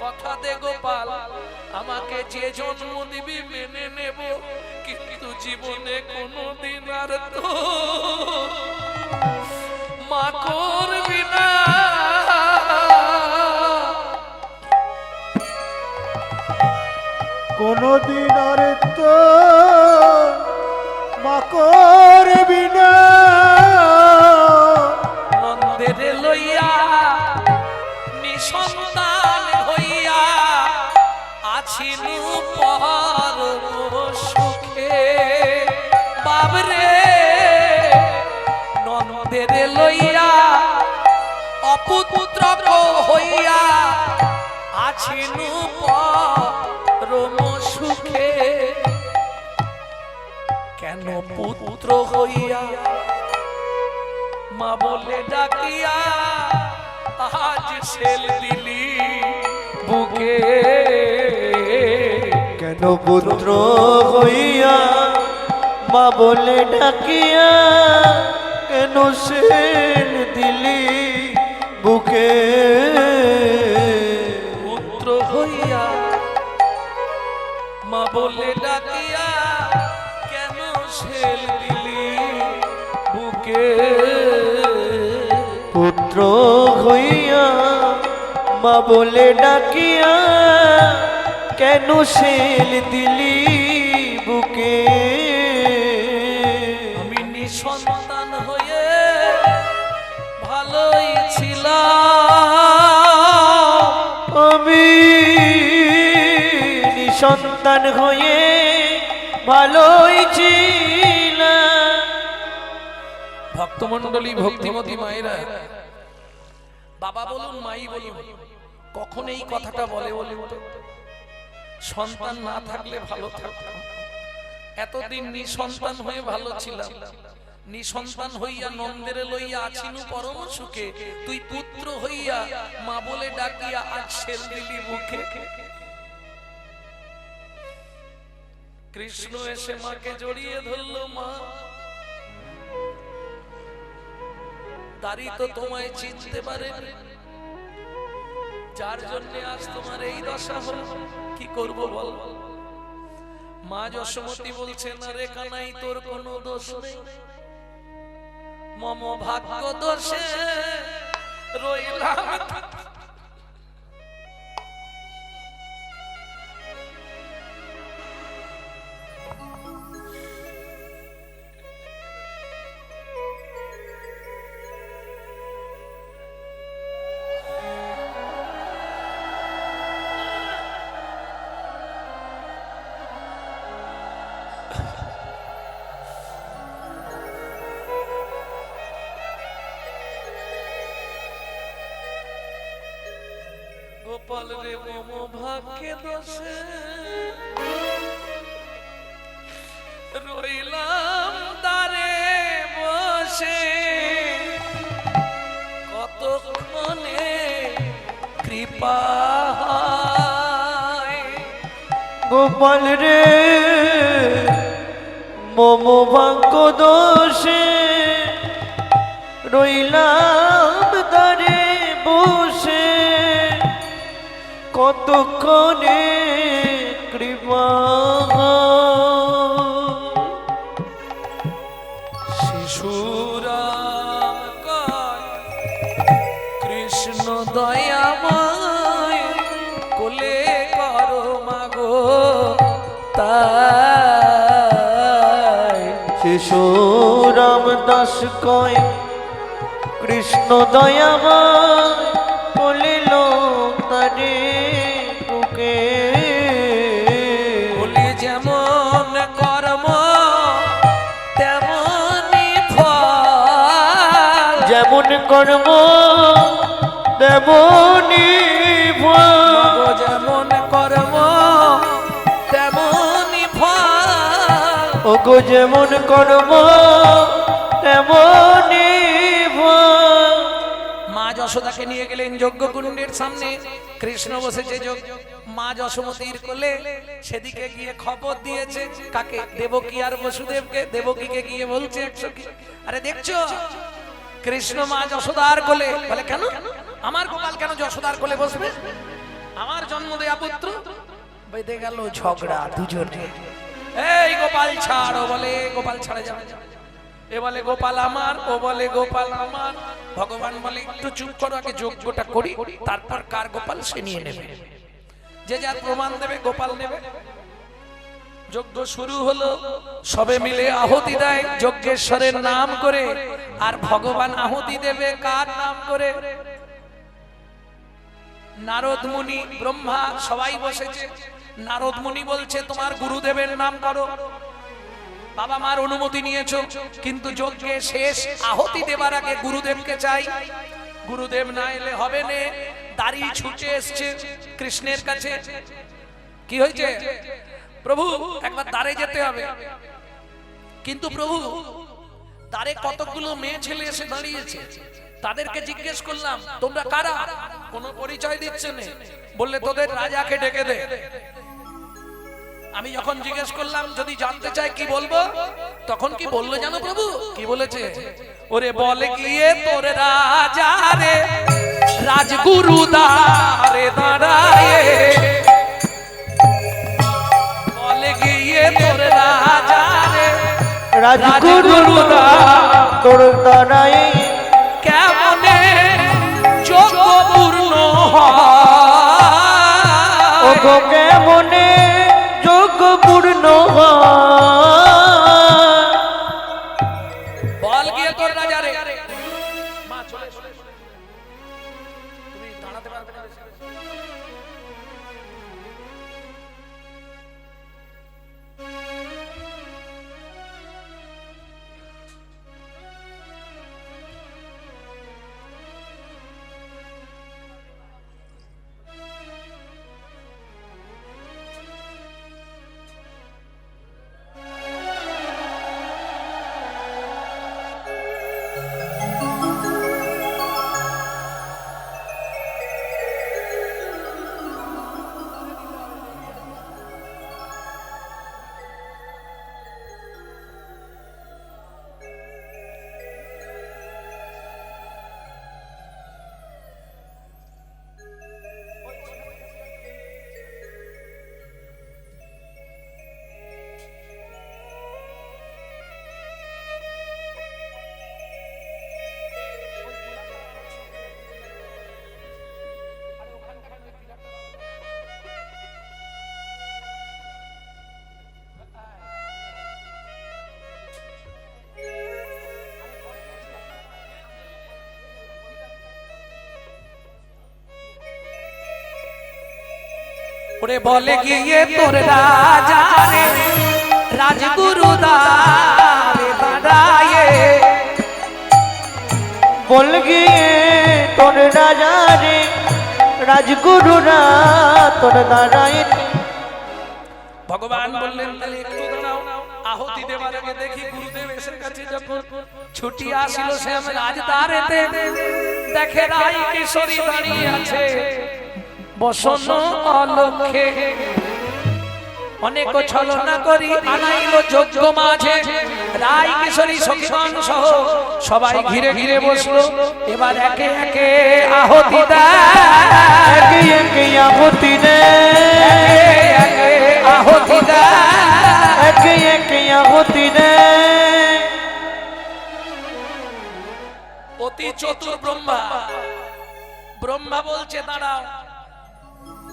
কথা দে গোপাল, আমাকে যে জন্ম দিবি মেনে নেব, কিন্তু জীবনে কোনোদিন আর তো মা করবি না। কোনদিন আর তো মা করবি না। নন্দের লইয়া নিঃসন্তান হইয়া আছিনু পরম সুখে, বাবরে নন্দের লইয়া অপুত্র হইয়া আছিনু পরম সুখে, কেন পুত্র হইয়া মা বলে ডাকিয়া আজ ছেল দিলি বুকে, কেন পুত্র হইয়া মা বলে ডাকিয়া, কেন সেন দিলি বুকে। পুত্র হইয়া মা বলে ডাকিয়া কেন ছেল দিলি বুকে, পুত্র হইয়া মা বলে ডাকিয়া, কেন সেল দিলি বুকে। আমি নিঃসন্তান হয়ে ভালোই ছিলাম, আমি নিঃসন্তান হয়ে ভালোই ছিলাম। ভক্তমণ্ডলী, ভক্তিমতী মায়েরা, বাবা বলুন মাই বলুন, কখন এই কথাটা বলে বলুন তো? সন্তান না থাকলে ভালো থাকতাম, এতদিন নিঃসন্তান হয়ে ভালো ছিলাম, নিঃসন্তান হইয়া নন্দের লইয়া আছিনু পরম সুখে, তুই পুত্র হইয়া মা বলে ডাকিয়া আজ ছেল দিলি মুখে। কৃষ্ণ এসে মাকে জড়িয়ে ধরল, মা দাড়ি তো তোমায় চিনতে পারেনি, যার জন্য আজ তোমার এই দশা হল, কি করব বল? মা যশোমতী বলছেন, আরে কানাই তোর কোনো দোষ নেই, মম ভাগ্য দোষে রইলাম। গোপাল রে মম ভাগ্যে দোষে রইলাম দারে বসে, কতক্ষণে কৃপা হয়। গোপাল রে মম ভাগ্য দোষে রইলাম দাঁড়ে বসে, কতক্ষণে কৃপা শিশুরাম কয় কৃষ্ণ দয়াময় কোলে করো মাগো তাই। শিশু রামদাস কয় কৃষ্ণ দয়াময় বলিল তারে বুকে, বলি যেমন কর্ম তেমনি ফল, যেমন কর্ম তেমনি ফল, মাগো যেমন কর্ম তেমনি ফল। ওগো যেমন কর্ম তেমনি ফল। মা যশোদাকে নিয়ে গেলেন যজ্ঞকুণ্ডের সামনে, কৃষ্ণ বসেছে মা যশোমতীর কোলে, সেদিকে গিয়ে খবর দিয়েছে কাকে? দেবকী আর বসুদেবকে। দেবকীকে গিয়ে বলছে একশো কি, আরে দেখছো কৃষ্ণ মা যশোদার কোলে। বলে কেন? আমার গোপাল কেন যশোদার কোলে বসবে? আমার জন্ম দেয়া পুত্র। বেঁধে গেল ঝগড়া দুজনে। এই গোপাল ছাড়, ও বলে গোপাল ছাড়া যাবে, এ বলে গোপাল আমার, ও বলে গোপাল আমার। ভগবান বলে একটু চুপ করো, আগে যজ্ঞটা করি, তারপর কার গোপাল সে নিয়ে নেবে, যে যার প্রমাণ দেবে গোপাল নেবে। যজ্ঞ শুরু হলো, সবে মিলে আহুতি দেয় যজ্ঞেশ্বরের নাম করে। আর ভগবান আহুতি দেবে কার নাম করে? নারদ মুনি, ব্রহ্মা সবাই বসেছে। নারদ মুনি বলছে তোমার গুরুদেবের নাম করো। বাবা মার অনুমতি নিয়েছো, কিন্তু যজ্ঞে শেষ আহুতি দেবার আগে গুরুদেবকে চাই। গুরুদেব না এলে হবে না। দাড়ি ছুটে এসছে কৃষ্ণের কাছে। কি হয়েছে? প্রভু একবার দ্বারে যেতে হবে। কিন্তু প্রভু দ্বারে কতগুলো মেয়ে ছেলে এসে দাঁড়িয়েছে, তাদেরকে জিজ্ঞেস করলাম তোমরা কারা? কোনো পরিচয় দিচ্ছে না। বললে তোদের রাজাকে ডেকে দে। আমি যখন জিজ্ঞেস করলাম যদি জানতে চাই কি বলবো, তখন কি বললো জানো প্রভু? কি বলেছে? ওরে বলে গিয়ে তোর রাজা রে রাজগুরু দ্বারে দাঁড়ায়ে, বলে গিয়ে তোর রাজা রে রাজগুরু তোর দাঁড়াই কেমনে যোগ্য পূর্ণ হয়, ওগো কেমনে যোগ্য পূর্ণ হয়। বল গিয়ে তোর রাজা রে। মা চলে এসো, তুমি দাঁড়াতে পারবে না। ওরে বলে গিয়ে তোর রাজা রে রাজগুরু দ্বারে দাঁড়ায়ে, বল গিয়ে তোর রাজা রে রাজগুরু তোর দাঁড়াই। ভগবান বললেন তাহলে একটু দাঁড়াও, আহুতি দেবার আগে দেখি গুরুদেব এসে কাছে যখন ছুটি আসিল সে আমি রাজদ্বারেতে, দেখে রাই কিশোরী দাঁড়িয়ে আছে বসন অলক্ষে। অনেক ছলনা করি আনাইল যজ্ঞ মাঝে, রায় কিশোরী সখীগণ সহ সবাই ঘিরে ঘিরে বসলো। এবার একে একে আহুতি দেয়, একে একে আহুতি দে, একে আহুতি দেয়, একে একে আহুতি দে। অতি চতুর ব্রহ্মা, ব্রহ্মা বলছে দাঁড়াও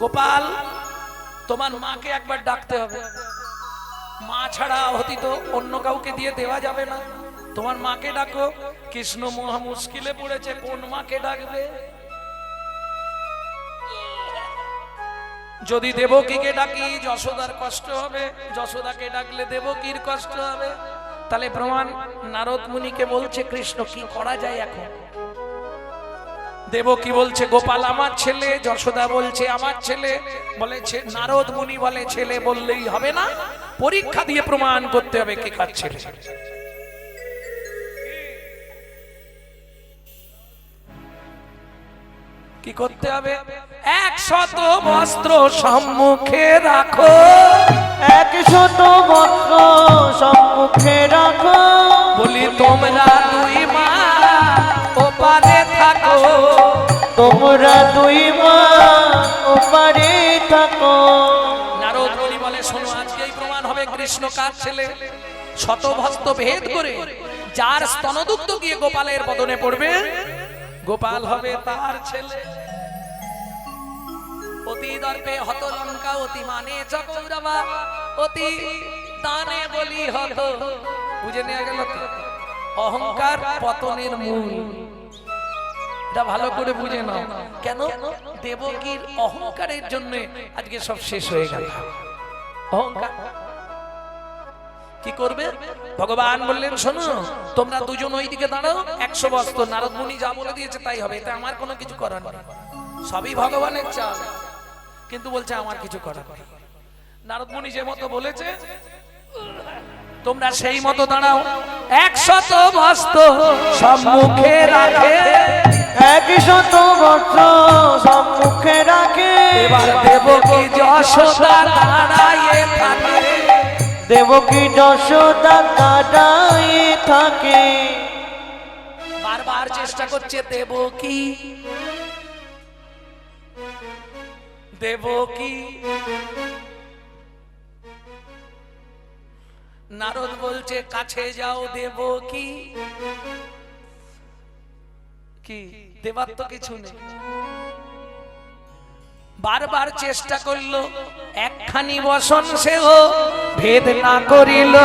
গোপাল, তোমার মাকে একবার ডাকতে হবে। মা ছাড়া আহুতি তো অন্য কাউকে দিয়ে দেওয়া যাবে না, তোমার মাকে ডাকো। কৃষ্ণ মহা মুশকিলে পড়েছে, কোন মাকে ডাকবে? যদি দেবকীকে ডাকি যশোদার কষ্ট হবে, যশোদাকে ডাকলে দেবকীর কষ্ট হবে। তাহলে প্রমাণ নারদ মুনিকে বলছে কৃষ্ণ কি করা যায় এখন? দেবকী বলছে গোপাল আমার ছেলে, যশোদা বলছে আমার ছেলে, বলেছে নারদ মুনি বলে ছেলে বললেই হবে না, পরীক্ষা দিয়ে প্রমাণ করতে হবে কে কার ছেলে। কি করতে হবে? 100 বস্ত্র সম্মুখে রাখো, 100 বস্ত্র সম্মুখে রাখো। বলি তোমরা দুই মা ওপারে থাকো, তোমরা দুই মা ওপারে থাকো। নারদ মুনি বলে শোনো আজকে এই প্রমাণ হবে কৃষ্ণ কার ছেলে। শতভস্ত ভেদ করে যার স্তনদুগ্ধ গিয়ে গোপালের বদনে পড়বে, গোপাল হবে তার ছেলে। অতি দর্পে হত লঙ্কা, অতি মানে চকৌরবা, অতি দানে বলি হত। বুঝে নেওয়া গেল তো? অহংকার পতনের মূল, এটা ভালো করে বুঝে নাও। কেন? দেবকীর অহংকারের জন্য আজকে সব শেষ হয়ে গেল। অহংকার কি করবে? ভগবান বললেন শোনো তোমরা দুজন ওই দিকে দাঁড়াও, 100 বস্ত্র। নারদ মুনি যা বলে দিয়েছে তাই হবে, এতে আমার কোনো কিছু করার নেই, সবই ভগবানের চাল। কিন্তু বলছে আমার কিছু করার নেই। নারদ মুনি যে মতো বলেছে তোমরা সেই মতো দাঁড়াও। 100 বস্ত্র সম্মুখে রাখে, 100 বস্ত্র সম্মুখে রাখে। এবার দেবকী যশোদা দাঁড়ায়ে থাকে, দেবকী যশোদা দাঁড়ায়ে থাকে। বারবার চেষ্টা করছে দেবকী, দেবকী। নারদ বলছে কাছে যাও দেবকী। কি দেবার তো কিছু নেই। বারবার চেষ্টা করলো, একখানি বসন সেও ভেদ না করিল,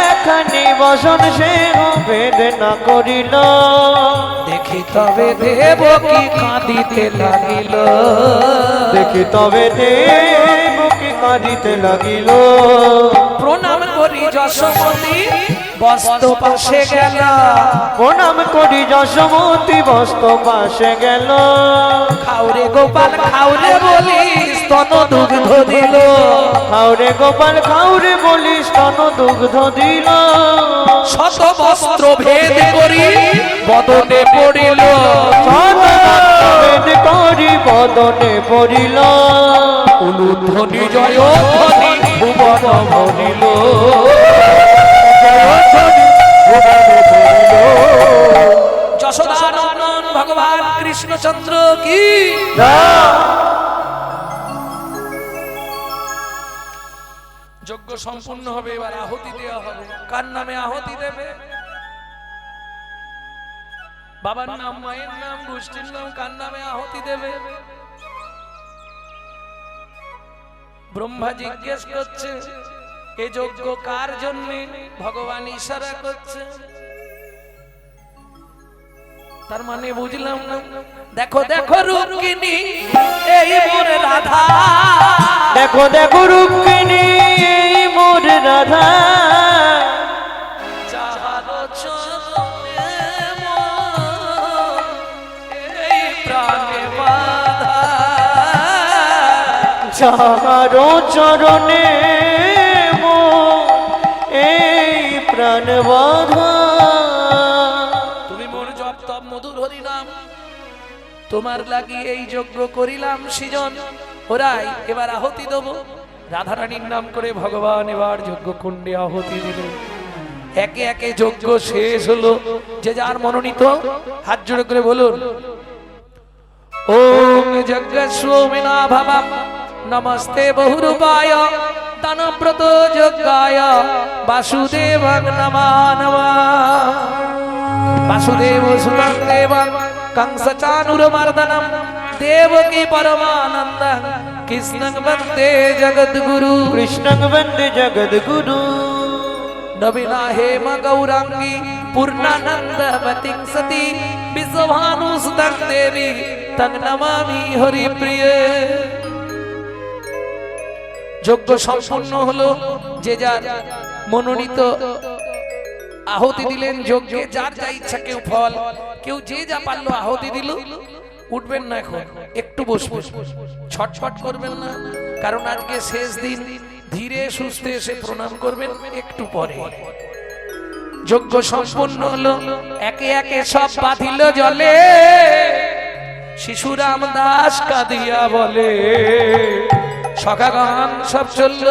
একখানি বসন সেও ভেদ না করিল। দেখি তবে দেবকী কাঁদিতে লাগিল, দেখি তবে দেবকী কাঁদিতে লাগিল। প্রণাম করি যশোমতী বস্ত্র পাশে গেল, প্রণাম করি যশোমতী বস্ত্র পাশে গেল। খাওরে গোপাল খাওরে বলি স্তন দুগ্ধ দিল, খাওরে গোপাল খাওরে বলি স্তন দুগ্ধ দিল। শত বস্ত্র ভেদ করি বদনে পড়িল, ভেদ করি বদনে পড়িল। উলুধ্বনি জয়ধ্বনি ভুবন ভরিল, যশোদানন্দন ভগবান কৃষ্ণচন্দ্র কি। যজ্ঞ সম্পূর্ণ হবে, এবার আহুতি দেওয়া হবে। কার নামে আহুতি দেবে? বাবার নাম, মায়ের নাম, গোষ্ঠীর নাম, কার নামে আহুতি দেবে? ব্রহ্মা জিজ্ঞেস করছে এ যজ্ঞ কার জন্য? ভগবান ইশারা করছে। তার মানে বুঝলাম না। দেখো দেখো রুক্মিণী এই মোর রাধা, দেখো দেখো রুক্মিণী এই মোর রাধা। যাহার চরণে মোর এই প্রাণে বাধা, যাহার চরণে মোর এই প্রাণ বাধা। তুমি মোর জপ তপ মধুর হরি নাম, তোমার লাগি এই যজ্ঞ করিলাম সৃজন। ওরাই এবার আহুতি দেব। রাধারানীর নাম করে ভগবান এবার যজ্ঞ কুণ্ডে আহুতি দিলেন। একে একে যজ্ঞ শেষ হলো। যে যার মনোনীত হাত জোড়ে করে বলুন, ওম যজ্ঞস্বমিনা ভবম নমস্তে বহুরূপায় দানব্রত যজ্ঞায় বাসুদেবং নমঃ নমঃ। বাসুদেব সুতং দেবং কংসচানুরমর্দনম দেবকী পরমানন্দং কৃষ্ণং বন্দে জগদ্গুরু। কৃষ্ণং বন্দে জগদ্গুরু। নবীনা হেম গৌরাঙ্গী পূর্ণানন্দবতীং সতী বিশ্বভানুসুতং দেবী তং নমামি হরিপ্রিয়ে। যজ্ঞ সম্পূর্ণ হলো। যে যার মনোনীত আহুতি দিলেন যজ্ঞে। যার যা ইচ্ছা, কেউ ফল, কেউ যে যা পারলো আহুতি দিল। উঠবেন না, এখন একটু বসবেন, ছটফট করবেন না, কারণ আজকে শেষ দিন। ধীরে সুস্থে এসে প্রণাম করবেন একটু পরে। যজ্ঞ সম্পূর্ণ হলো। একে একে সব বাঁধিল জলে। শিশুরাম দাস কাঁদিয়া বলে, সখাগণ সব চলল,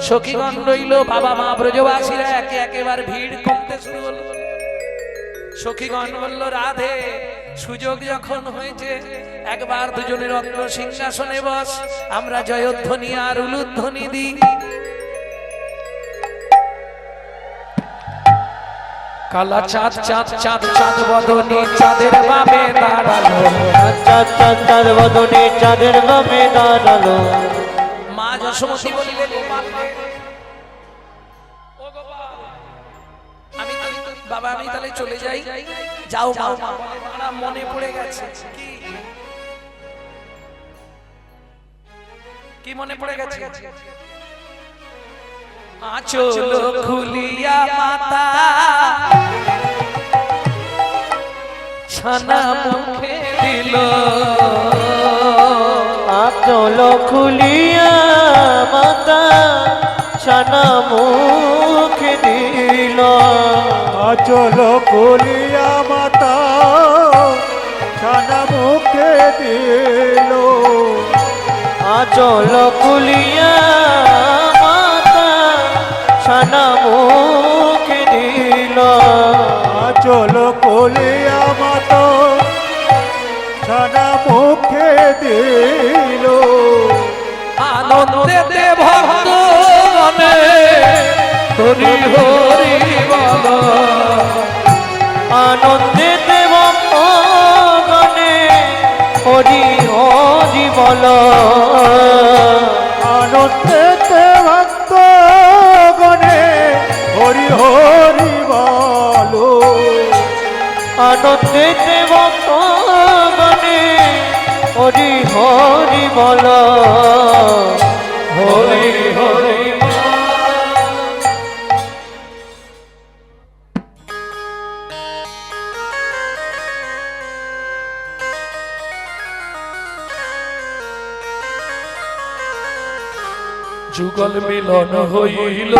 সখীগণ রইল, বাবা মা ব্রজবাসীরা একে একেবার ভিড় কমতে শুরু হলো। সখীগণ বলল, রাধে, সুযোগ যখন হয়েছে একবার দুজনের রত্ন সিংহাসনে বস, আমরা জয়ধ্বনি আর উলুধ্বনি দিই। কালা চাঁদ চাঁদ চাঁদ চাঁদ বদনে চাঁদের বামে দাঁড়ালো। চাঁদ চাঁদ চাঁদ বদনে চাঁদের বামে দাঁড়ালো। মা যশোমতী বলিলেন, আমি বাবা, আমি তাহলে চলে যাই। যাও মা, আমার মনে পড়ে গেছে। কি মনে পড়ে গেছে? আঁচল খুলিয়া মাতা ছানা মুখে দিল। আঁচল খুলিয়া মাতা ছানা মুখে দিল। আঁচল খুলিয়া মাতা ছানা মুখে দিল। আঁচল খুলিয়া মাতা ছানা মুখে দিল। আঁচল খুলিয়া মাতা ছানা মুখে দিল। আনন্দেতে ভক্ত গণে হরি হরি বল। আনন্দেতে ভক্ত গণে হরি হরি বল। আনন্দেতে ভক্ত গণে হরি হরি বলো। আনন্দেতে ভক্ত গণে হরি হরি বল। হরি হরি যুগল মিলন হইল।